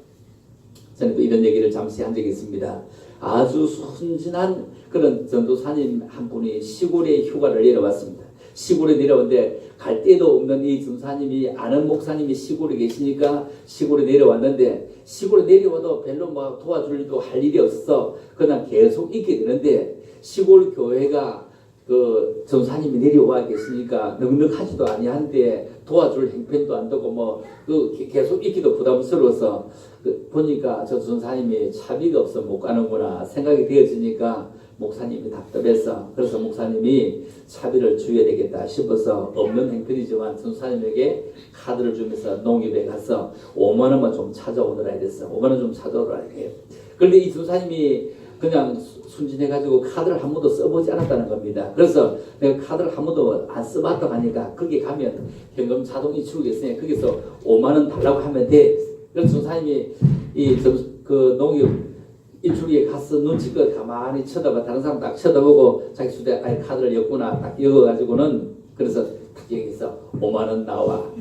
저는 또 이런 얘기를 잠시 한 적이 있습니다. 아주 순진한 그런 전도사님 한 분이 시골에 휴가를 내려왔습니다. 시골에 내려오는데 갈 데도 없는 이 전사님이 아는 목사님이 시골에 계시니까 시골에 내려왔는데 시골에 내려와도 별로 뭐 도와줄 일도 할 일이 없어 그냥 계속 있게 되는데 시골 교회가 그 전사님이 내려와 계시니까 넉넉하지도 아니한데 도와줄 형편도 안 되고 뭐 그 계속 있기도 부담스러워서 보니까 저 전사님이 차비가 없어 못 가는구나 생각이 되어지니까 목사님이 답답해서 그래서 목사님이 차비를 줘야 되겠다 싶어서 없는 형편이지만 전사님에게 카드를 주면서 농협에 가서 5만 원만 좀 찾아오느라 했어. 5만 원 좀 찾아오느라 해요. 그런데 이 전사님이 그냥 순진해가지고 카드를 한 번도 써보지 않았다는 겁니다. 그래서 내가 카드를 한 번도 안 써봤다고 하니까 거기 가면 현금 자동 인출이 있으니까 거기서 5만 원 달라고 하면 돼. 그래서 전사님이 그 농협 인출기에 가서 눈치껏 가만히 쳐다봐 다른 사람 딱 쳐다보고 자기 휴대폰에 카드를 엮구나 딱 엮어가지고는 그래서 딱 여기서 5만 원 나와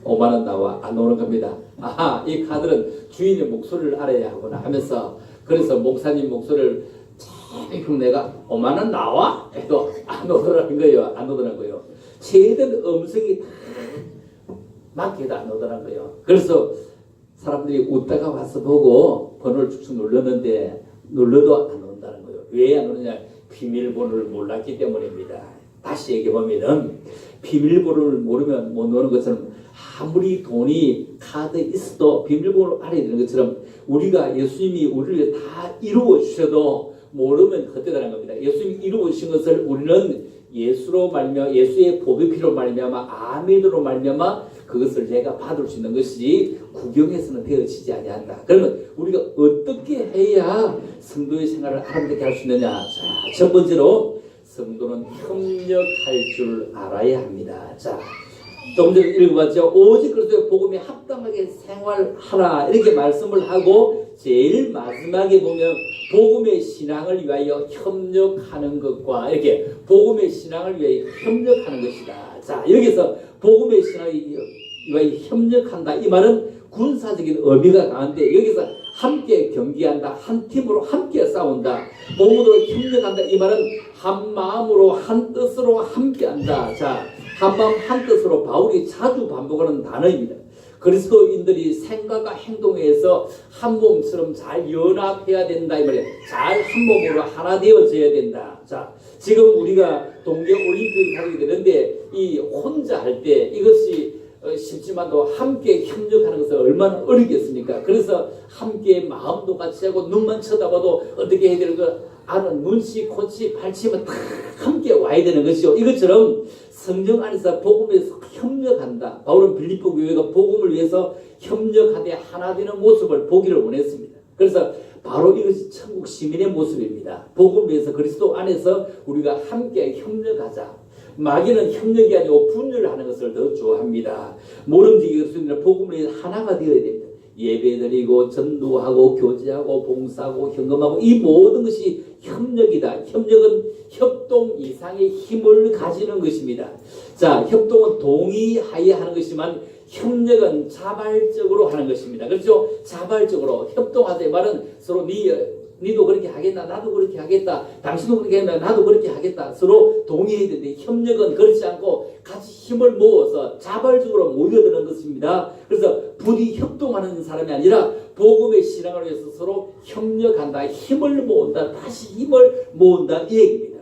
5만 원 나와 안 오는 겁니다. 아하 이 카드는 주인의 목소리를 알아야 하구나 하면서 그래서 목사님 목소리를 참 내가 5만 원 나와 해도 안 오더라는 거예요. 안 오더라고요. 최대한 음성이 다 맞게도 안 오더라고요. 그래서 사람들이 웃다가 와서 보고 번호를 쭉쭉 눌렀는데 눌러도 안 온다는 거예요. 왜 안 오느냐? 비밀번호를 몰랐기 때문입니다. 다시 얘기해보면 비밀번호를 모르면 못 오는 것처럼 아무리 돈이 카드에 있어도 비밀번호를 알아야 되는 것처럼 우리가 예수님이 우리를 다 이루어 주셔도 모르면 헛되다는 겁니다. 예수님이 이루어 주신 것을 우리는 예수로 말미암아 예수의 보배 피로 말미암아 아멘으로 말미암아 그것을 내가 받을 수 있는 것이 구경에서는 되어지지 아니한다. 그러면 우리가 어떻게 해야 성도의 생활을 아름답게 할 수 있느냐? 자, 첫 번째로 성도는 협력할 줄 알아야 합니다. 자, 조금 전에 읽어봤죠. 오직 그리스도의 복음에 합당하게 생활하라 이렇게 말씀을 하고 제일 마지막에 보면 복음의 신앙을 위하여 협력하는 것과 이렇게 복음의 신앙을 위하여 협력하는 것이다. 자, 여기서 복음의 신앙을 위하여 협력한다. 이 말은 군사적인 의미가 강한데 여기서 함께 경기한다. 한 팀으로 함께 싸운다. 복음으로 협력한다. 이 말은 한 마음으로 한 뜻으로 함께한다. 자, 한 마음 한 뜻으로 바울이 자주 반복하는 단어입니다. 그리스도인들이 생각과 행동에서 한 몸처럼 잘 연합해야 된다 이 말이에요. 잘 한 몸으로 하나 되어져야 된다. 자, 지금 우리가 동계 올림픽을 가게 되는데 이 혼자 할 때 이것이 쉽지만도 함께 협력하는 것은 얼마나 어렵겠습니까? 그래서 함께 마음도 같이 하고 눈만 쳐다봐도 어떻게 해야 되는 거 아는 눈치, 코치, 발치면 다 함께 와야 되는 것이죠. 이것처럼 성령 안에서 복음에서 협력한다. 바울은 빌립보 교회가 복음을 위해서 협력하되 하나 되는 모습을 보기를 원했습니다. 그래서 바로 이것이 천국 시민의 모습입니다. 복음을 위해서 그리스도 안에서 우리가 함께 협력하자. 마귀는 협력이 아니고 분열하는 것을 더 좋아합니다. 모름지기 그리스도인들은 복음을 위해서 하나가 되어야 됩니다. 예배드리고 전도하고 교제하고 봉사하고 헌금하고 이 모든 것이 협력이다. 협력은 협동 이상의 힘을 가지는 것입니다. 자, 협동은 동의하여 하는 것이지만 협력은 자발적으로 하는 것입니다. 그렇죠? 자발적으로 협동하자. 말은 서로 니도 그렇게 하겠다. 나도 그렇게 하겠다. 당신도 그렇게 하겠다. 나도 그렇게 하겠다. 서로 동의해야 되는데 협력은 그렇지 않고 같이 힘을 모아서 자발적으로 모여드는 것입니다. 그래서 부디 협동하는 사람이 아니라 복음의 신앙을 위해서 서로 협력한다. 힘을 모은다. 다시 힘을 모은다. 이 얘기입니다.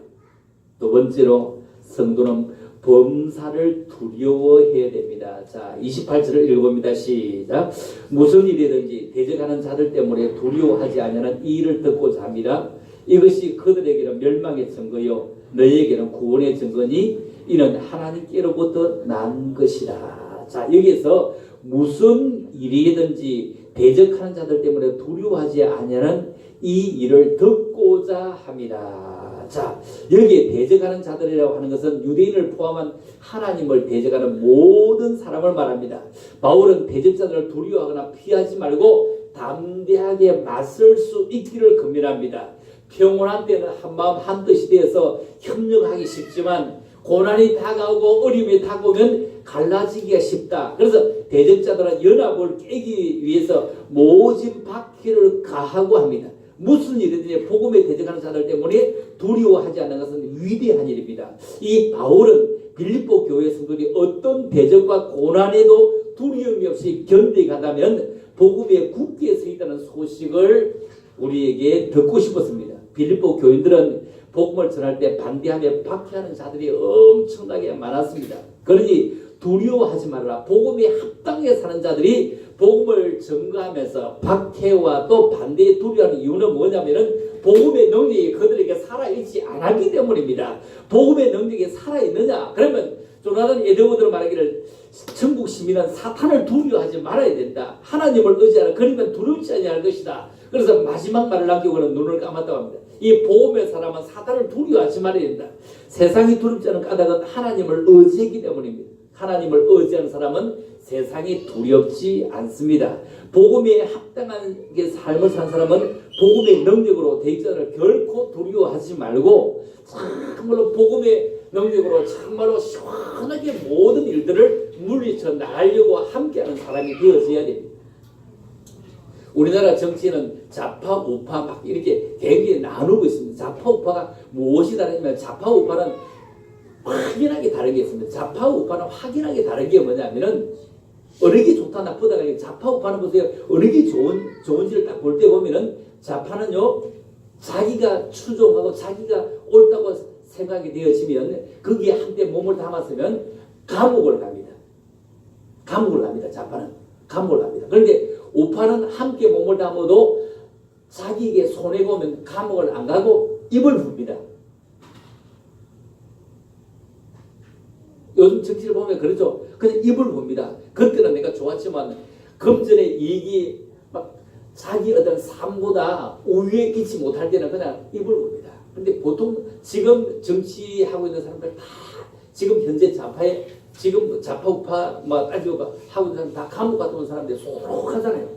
두 번째로 성도는 범사를 두려워해야 됩니다. 자, 28절을 읽어봅니다. 시작. 무슨 일이든지 대적하는 자들 때문에 두려워하지 아니하는 이 일을 듣고자 합니다. 이것이 그들에게는 멸망의 증거요 너희에게는 구원의 증거니 이는 하나님께로부터 난 것이라. 자, 여기에서 무슨 일이든지 대적하는 자들 때문에 두려워하지 아니하는 이 일을 듣고자 합니다. 자, 여기에 대적하는 자들이라고 하는 것은 유대인을 포함한 하나님을 대적하는 모든 사람을 말합니다. 바울은 대적자들을 두려워하거나 피하지 말고 담대하게 맞설 수 있기를 권면합니다. 평온한 때는 한 마음 한 뜻이 되어서 협력하기 쉽지만 고난이 다가오고 어려움이 다가오면 갈라지기가 쉽다. 그래서 대적자들은 연합을 깨기 위해서 모진 박해를 가하고 합니다. 무슨 일이든지 복음에 대적하는 자들 때문에 두려워하지 않는 것은 위대한 일입니다. 이 바울은 빌립보 교회 성도들이 어떤 대적과 고난에도 두려움이 없이 견뎌간다면 복음에 굳게 서 있다는 소식을 우리에게 듣고 싶었습니다. 빌립보 교인들은 복음을 전할 때 반대하며 박해하는 자들이 엄청나게 많았습니다. 그러니 두려워하지 말라. 복음에 합당하게 사는 자들이 복음을 증거하면서 박해와 또 반대에 두려워하는 이유는 뭐냐면은 복음의 능력이 그들에게 살아있지 않았기 때문입니다. 복음의 능력이 살아있느냐? 그러면 조나단 에드워드로 말하기를 천국 시민은 사탄을 두려워하지 말아야 된다. 하나님을 의지하라. 그러면 두렵지 아니할 것이다. 그래서 마지막 말을 남기고는 눈을 감았다고 합니다. 이 복음의 사람은 사탄을 두려워하지 말아야 된다. 세상이 두렵지 않은 까닭은 하나님을 의지했기 때문입니다. 하나님을 의지하는 사람은 세상이 두렵지 않습니다. 복음에 합당한 삶을 산 사람은 복음의 능력으로 대적자를 결코 두려워하지 말고 정말로 복음의 능력으로 정말로 시원하게 모든 일들을 물리쳐 나가려고 함께하는 사람이 되어져야 됩니다. 우리나라 정치는 좌파, 우파 막 이렇게 굉장히 나누고 있습니다. 좌파, 우파가 무엇이 다르냐면 좌파, 우파는 확연하게 다른 게 있습니다. 좌파, 우파는 확연하게 다른 게 뭐냐면은 어느 게 좋다 나쁘다가 아니라 좌파, 우파는 보세요. 어느 게 좋은지를 딱 볼 때 보면은 좌파는요 자기가 추종하고 자기가 옳다고 생각이 되어지면 거기에 한때 몸을 담았으면 감옥을 갑니다. 감옥을 갑니다. 좌파는 감옥을 갑니다. 그런데 우파는 함께 몸을 담아도 자기에게 손해가 오면 감옥을 안 가고 입을 붑니다. 요즘 정치를 보면 그렇죠. 그냥 입을 붑니다. 그때는 내가 좋았지만 금전의 이익이 막 자기 어떤 삶보다 우위에 있지 못할 때는 그냥 입을 붑니다. 근데 보통 지금 정치하고 있는 사람들 다 지금 현재 좌파에 지금 좌파 우파 막 따지고 하고 있는 사람 다 감옥 갔다 온 사람들 소록하잖아요.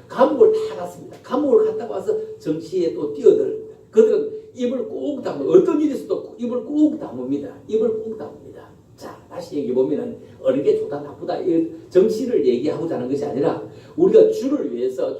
감옥을 다 갔습니다. 감옥을 갔다가 와서 정치에 또 뛰어듭니다. 그들은 입을 꼭 다물 어떤 일이 있어도 입을 꼭 다뭅니다. 입을 꼭 다뭅니다. 자, 다시 얘기해 보면은 어느 게 좋다 나쁘다 이 정치를 얘기하고자 하는 것이 아니라 우리가 주를 위해서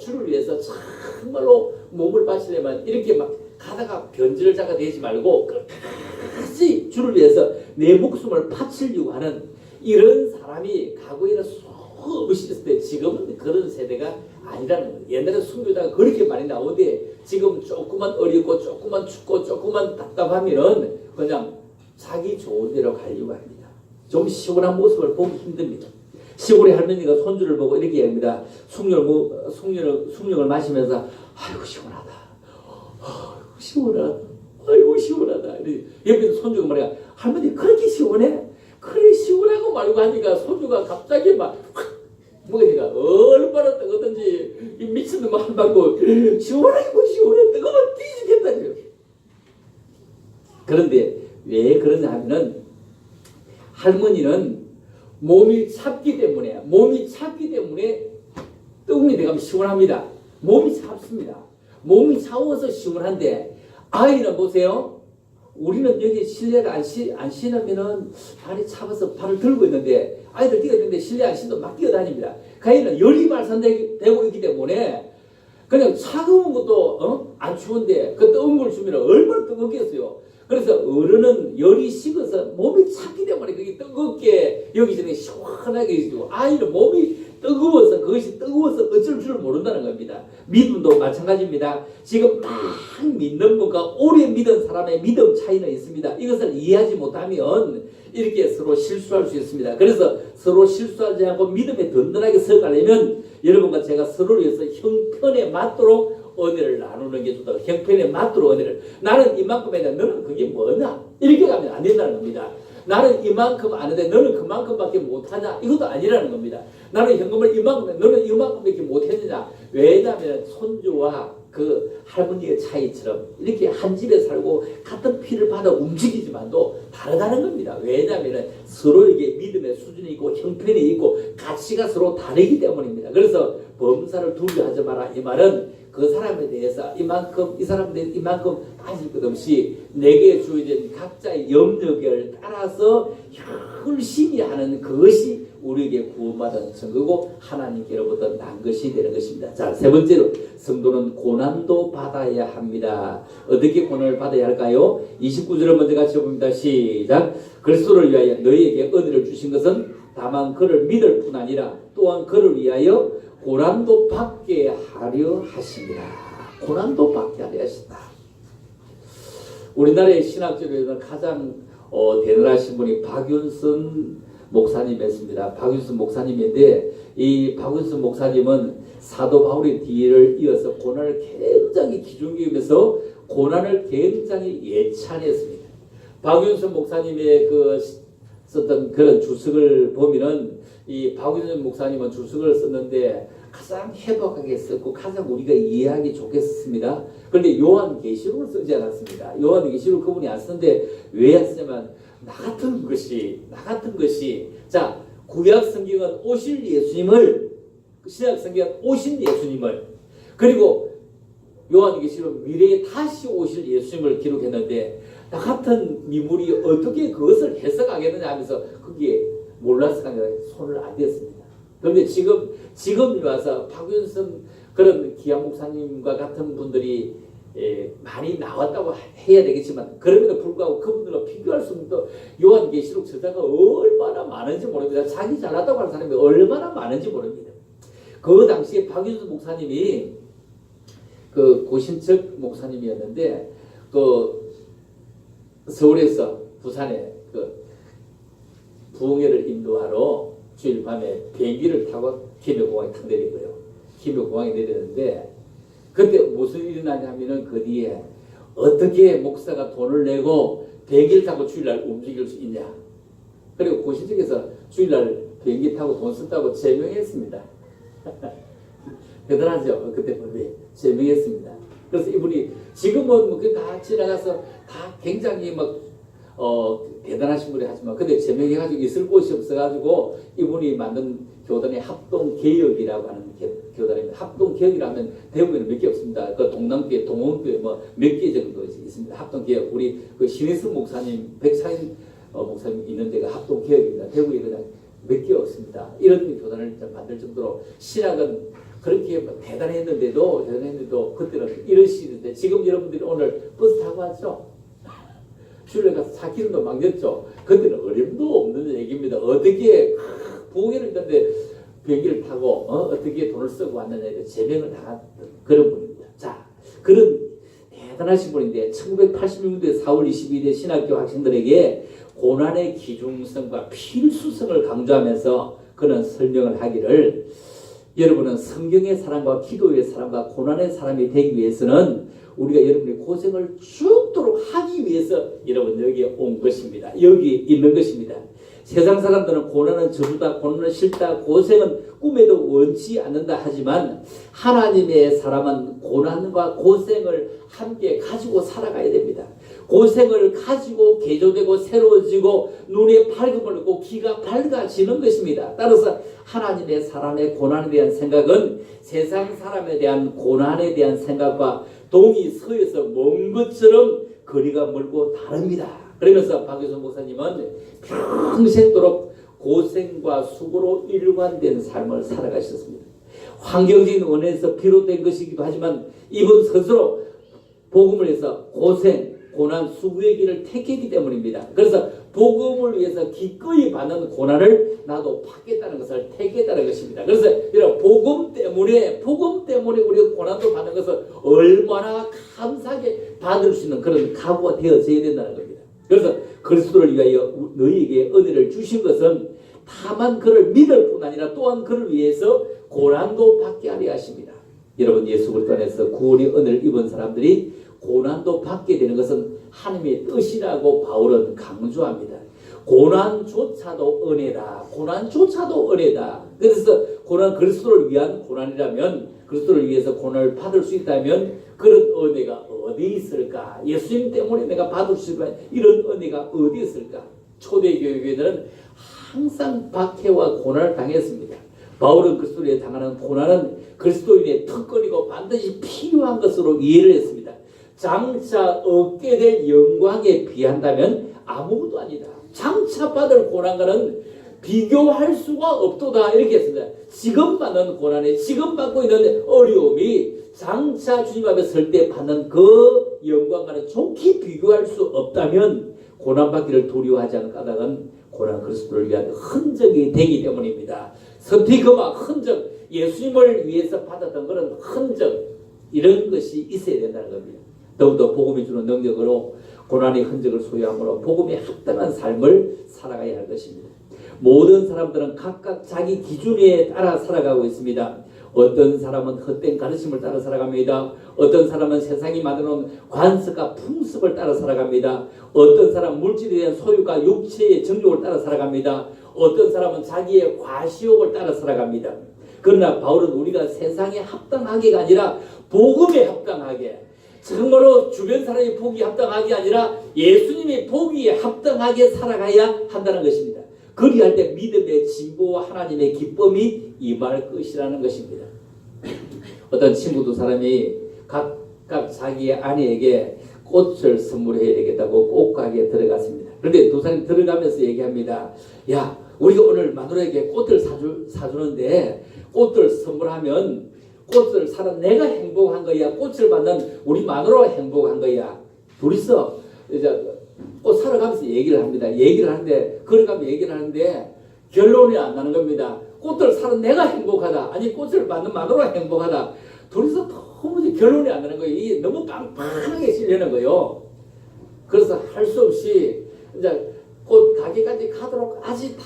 정말로 몸을 바치려면 이렇게 막 가다가 변질자가 되지 말고 끝까지 주를 위해서 내 목숨을 바치려고 하는 이런 사람이 과거에는 수없이 있을 때 지금은 그런 세대가 아니라는 거예요. 옛날에 순교자가 그렇게 많이 나오는데 지금 조금만 어렵고 조금만 춥고 조금만 답답하면은 그냥 자기 좋은 데로 가려고 합니다. 좀 시원한 모습을 보기 힘듭니다. 시골의 할머니가 손주를 보고 이렇게 얘기합니다. 숭늉을 마시면서 아이고 시원하다. 아이고 시원하다. 아이고 시원하다. 옆에서 손주가 말이야. 할머니 그렇게 시원해? 그래 시원하고 말고 하니까 손주가 갑자기 막 뭐가 얼마나 뜨거든지 미친놈 한 방고 시원하게 뭐 시원해 뜨거우면 뒤지겠다니요. 그런데 왜 그러냐 하면은 할머니는 몸이 찹기 때문에 뜨거움이 들어가면 시원합니다. 몸이 찹습니다. 몸이 차워서 시원한데 아이는 보세요. 우리는 여기 실내가 안 신으면은 발이 차가서 발을 들고 있는데 아이들 뛰어드는데 실내 안 신도 막 뛰어다닙니다. 가인은 열이 발산되고 있기 때문에 그냥 차가운 것도 안 추운데 그 뜨거운 걸 주면 얼마나 뜨겁겠어요. 그래서 어른은 열이 식어서 몸이 찼기 때문에 그게 뜨겁게 여기저기 시원하게 해주고 아이는 몸이 뜨거워서 그것이 뜨거워서 어쩔 줄 모른다는 겁니다. 믿음도 마찬가지입니다. 지금 딱 믿는 분과 오래 믿은 사람의 믿음 차이는 있습니다. 이것을 이해하지 못하면 이렇게 서로 실수할 수 있습니다. 그래서 서로 실수하지 않고 믿음에 든든하게 서가려면 여러분과 제가 서로를 위해서 형편에 맞도록 은혜를 나누는 게 좋다. 형편에 맞도록 은혜를. 나는 이만큼 했는데 너는 그게 뭐냐? 이렇게 가면 안 된다는 겁니다. 나는 이만큼 아는데 너는 그만큼밖에 못하냐? 이것도 아니라는 겁니다. 나는 현금을 이만큼 했는데 너는 이만큼밖에 못했느냐? 왜냐하면 손주와 그 할머니의 차이처럼 이렇게 한 집에 살고 같은 피를 받아 움직이지만도 다르다는 겁니다. 왜냐하면 서로에게 믿음의 수준이 있고 형편이 있고 가치가 서로 다르기 때문입니다. 그래서 범사를 두려워하지 마라. 이 말은 그 사람에 대해서 이만큼 이 사람에 대해서 이만큼 따질 것 없이 내게 주어진 각자의 영역을 따라서 열심히 하는 그것이 우리에게 구원받은 증거고 하나님께로부터 난 것이 되는 것입니다. 자, 세 번째로 성도는 고난도 받아야 합니다. 어떻게 고난을 받아야 할까요? 29절을 먼저 같이 봅니다. 시작. 그리스도를 위하여 너희에게 은혜를 주신 것은 다만 그를 믿을 뿐 아니라 또한 그를 위하여 고난도 받게 하려 하십니다. 고난도 받게 하려 하신다. 우리나라의 신학적으로는 가장 대단하신 분이 박윤선 목사님이었습니다. 박윤선 목사님인데 이 박윤선 목사님은 사도 바울의 뒤를 이어서 고난을 굉장히 기중기면서 고난을 굉장히 예찬했습니다. 박윤선 목사님의 그 썼던 그런 주석을 보면은 이 박윤선 목사님은 주석을 썼는데 가장 해박하게 썼고 가장 우리가 이해하기 좋게 썼습니다. 그런데 요한계시록을 쓰지 않았습니다. 요한계시록 그분이 안 썼는데 왜 쓰냐면 나 같은 것이 자 구약 성경은 오실 예수님을 신약 성경은 오신 예수님을 그리고 요한계시록 미래에 다시 오실 예수님을 기록했는데 나 같은 미물이 어떻게 그것을 해석하겠느냐 하면서 거기에 몰라서 손을 안 댔습니다. 그런데 지금 와서 박윤선 그런 기양 목사님과 같은 분들이 많이 나왔다고 해야 되겠지만 그럼에도 불구하고 그분들과 비교할 수 없는 요한계시록 저자가 얼마나 많은지 모릅니다. 자기 잘났다고 하는 사람이 얼마나 많은지 모릅니다. 그 당시에 박윤선 목사님이 그 고신척 목사님이었는데 그 서울에서 부산에 그 부흥회를 인도하러 주일 밤에 비행기를 타고 김해공항에 탁 내린 거예요. 김해공항에 내렸는데 그때 무슨 일이 나냐면은 그 뒤에 어떻게 목사가 돈을 내고 비행기를 타고 주일날 움직일 수 있냐. 그리고 고신척에서 주일날 비행기 타고 돈 썼다고 제명했습니다. 대단하죠. 그때 보면 제명했습니다. 그래서 이분이 지금은 뭐 다 지나가서 다 굉장히 막 대단하신 분이 하지만 근데 제명해가지고 있을 곳이 없어가지고 이분이 만든 교단이 합동개혁이라고 하는 교단입니다. 합동개혁이라면 대구에는 몇 개 없습니다. 그 동남교회, 동원교회 뭐 몇 개 정도 있습니다. 합동개혁 우리 그 신혜승 목사님, 백사인 목사님 있는 데가 합동개혁입니다. 대구에 그냥 몇 개 없습니다. 이런 교단을 만들 정도로 신학은 그렇게 대단했는데도 그때는 이런 시대인데 지금 여러분들이 오늘 버스 타고 왔죠? 주일에 가서 4km도 막렸죠. 그때는 어림도 없는 얘기입니다. 어떻게 부흥회를 했는데 비행기를 타고 어떻게 돈을 쓰고 왔느냐 제명을 당한 그런 분입니다. 자, 그런 대단하신 분인데 1986년도 4월 22일 신학교 학생들에게 고난의 기중성과 필수성을 강조하면서 그는 설명을 하기를 여러분은 성경의 사람과 기도의 사람과 고난의 사람이 되기 위해서는 우리가 여러분의 고생을 죽도록 하기 위해서 여러분 여기에 온 것입니다. 여기 있는 것입니다. 세상 사람들은 고난은 저주다, 고난은 싫다, 고생은 꿈에도 원치 않는다 하지만 하나님의 사람은 고난과 고생을 함께 가지고 살아가야 됩니다. 고생을 가지고 개조되고 새로워지고 눈에 밝음을 얻고 귀가 밝아지는 것입니다. 따라서 하나님의 사람의 고난에 대한 생각은 세상 사람에 대한 고난에 대한 생각과 동이 서에서 먼 것처럼 거리가 멀고 다릅니다. 그러면서 박유선 목사님은 평생도록 고생과 수고로 일관된 삶을 살아가셨습니다. 환경적인 원인에서 비롯된 것이기도 하지만 이분 스스로 복음을 위해서 고생, 고난, 수고의 길을 택했기 때문입니다. 그래서 복음을 위해서 기꺼이 받는 고난을 나도 받겠다는 것을 택했다는 것입니다. 그래서 이런 복음 때문에 우리가 고난도 받는 것을 얼마나 감사하게 받을 수 있는 그런 각오가 되어져야 된다는 겁니다. 그래서 그리스도를 위하여 너희에게 은혜를 주신 것은 다만 그를 믿을 뿐 아니라 또한 그를 위해서 고난도 받게 하려 하십니다. 여러분 예수 그리스도 안에서 구원의 은혜를 입은 사람들이 고난도 받게 되는 것은 하나님의 뜻이라고 바울은 강조합니다. 고난조차도 은혜다. 고난조차도 은혜다. 그래서 고난 그리스도를 위한 고난이라면 그리스도를 위해서 고난을 받을 수 있다면 그런 은혜가 어디 있을까? 예수님 때문에 내가 받을 수 있는 이런 은혜가 어디 있을까? 초대교회들은 항상 박해와 고난을 당했습니다. 바울은 그리스도에 당하는 고난은 그리스도인의 특권이고 반드시 필요한 것으로 이해를 했습니다. 장차 얻게 될 영광에 비한다면 아무것도 아니다. 장차 받을 고난과는 비교할 수가 없도다 이렇게 했습니다. 지금 받는 고난에 지금 받고 있는 어려움이 장차 주님 앞에 설 때 받는 그 영광과는 좋게 비교할 수 없다면 고난받기를 두려워하지 않은 까닭은 고난 그리스도를 위한 흔적이 되기 때문입니다. 스티그마 흔적, 예수님을 위해서 받았던 그런 흔적 이런 것이 있어야 된다는 겁니다. 더욱더 복음이 주는 능력으로 고난의 흔적을 소유함으로 복음에 합당한 삶을 살아가야 할 것입니다. 모든 사람들은 각각 자기 기준에 따라 살아가고 있습니다. 어떤 사람은 헛된 가르침을 따라 살아갑니다. 어떤 사람은 세상이 만들어놓은 관습과 풍습을 따라 살아갑니다. 어떤 사람은 물질에 대한 소유가 육체의 정욕을 따라 살아갑니다. 어떤 사람은 자기의 과시욕을 따라 살아갑니다. 그러나 바울은 우리가 세상에 합당하게가 아니라 복음에 합당하게, 정말로 주변 사람이 보기에 합당하게 아니라 예수님의 보기에 합당하게 살아가야 한다는 것입니다. 그리할 때 믿음의 진보와 하나님의 기쁨이 임할 것이라는 것입니다. 어떤 친구 두 사람이 각각 자기의 아내에게 꽃을 선물해야 되겠다고 꽃가게에 들어갔습니다. 그런데 두 사람이 들어가면서 얘기합니다. 야, 우리가 오늘 마누라에게 꽃을 사주는데 꽃을 선물하면 꽃을 사는 내가 행복한 거야? 꽃을 받는 우리 마누라가 행복한 거야? 둘이서 이제 꽃 사러 가면서 얘기를 합니다. 얘기를 하는데 걸어가면 얘기를 하는데 결론이 안 나는 겁니다. 꽃을 사는 내가 행복하다. 아니 꽃을 받는 마누라가 행복하다. 둘이서 도무지 결론이 안 나는 거예요. 이게 너무 빵빵하게 실려는 거예요. 그래서 할 수 없이 이제 꽃 가게까지 가도록 아직 다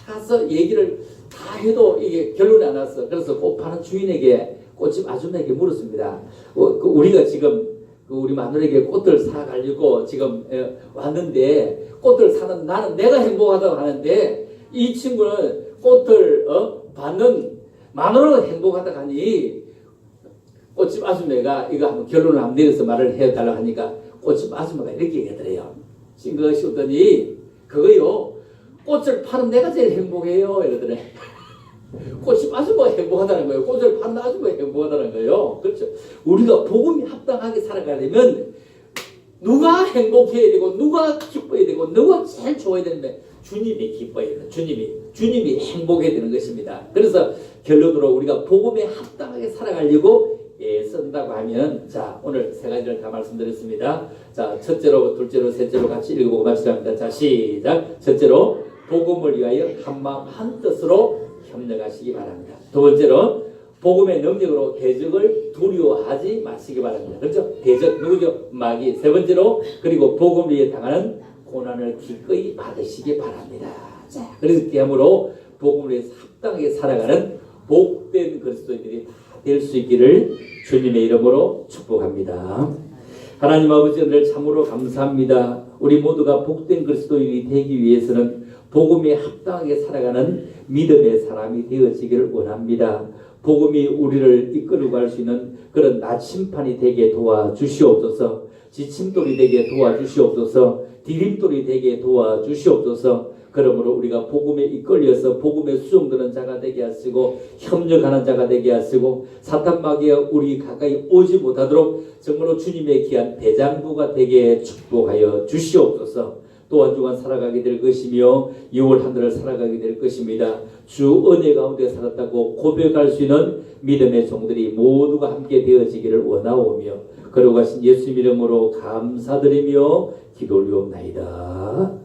가서 얘기를 다 해도 이게 결론이 안 났어. 그래서 꽃 파는 주인에게 꽃집 아줌마에게 물었습니다. 우리가 지금 우리 마누라에게 꽃을 사가려고 지금 왔는데 꽃을 사는 나는 내가 행복하다고 하는데 이 친구는 꽃을 받는 마누라가 행복하다고 하니 꽃집 아줌마가 이거 한번 결론을 한번 내려서 말을 해달라고 하니까 꽃집 아줌마가 이렇게 얘기하더래요. 싱긋이 웃더니 그거요 꽃을 파는 내가 제일 행복해요 이러더래. 꽃이 아줌마가 행복하다는 거예요. 꽃을 파는 아줌마가 행복하다는 거예요. 그렇죠. 우리가 복음이 합당하게 살아가려면 누가 행복해야 되고 누가 기뻐야 되고 누가 제일 좋아야 되는데 주님이 기뻐야 되는 주님이 행복해야 되는 것입니다. 그래서 결론으로 우리가 복음에 합당하게 살아가려고 애쓴다고 하면 자 오늘 세 가지를 다 말씀드렸습니다. 자 첫째로 둘째로 셋째로 같이 읽어보고 마치랍니다. 자 시작. 첫째로 복음을 위하여 한마음 한뜻으로 협력하시기 바랍니다. 두 번째로 복음의 능력으로 대적을 두려워하지 마시기 바랍니다. 그렇죠? 대적 누구죠? 마귀. 세 번째로 그리고 복음을 위해 당하는 고난을 기꺼이 받으시기 바랍니다. 자, 그래서 이렇게 함으로 복음을 위해서 합당하게 살아가는 복된 그리스도인들이 다 될 수 있기를 주님의 이름으로 축복합니다. 하나님 아버지 오늘 참으로 감사합니다. 우리 모두가 복된 그리스도인이 되기 위해서는 복음에 합당하게 살아가는 믿음의 사람이 되어지기를 원합니다. 복음이 우리를 이끌고 갈 수 있는 그런 나침판이 되게 도와주시옵소서. 지침돌이 되게 도와주시옵소서. 디딤돌이 되게 도와주시옵소서. 그러므로 우리가 복음에 이끌려서 복음에 수용되는 자가 되게 하시고 협력하는 자가 되게 하시고 사탄 마귀가 우리 가까이 오지 못하도록 정말로 주님의 귀한 대장부가 되게 축복하여 주시옵소서. 또 한 주간 살아가게 될 것이며 6월 한 달을 살아가게 될 것입니다. 주 은혜 가운데 살았다고 고백할 수 있는 믿음의 종들이 모두가 함께 되어지기를 원하오며 거룩하신 예수 이름으로 감사드리며 기도 올리옵나이다.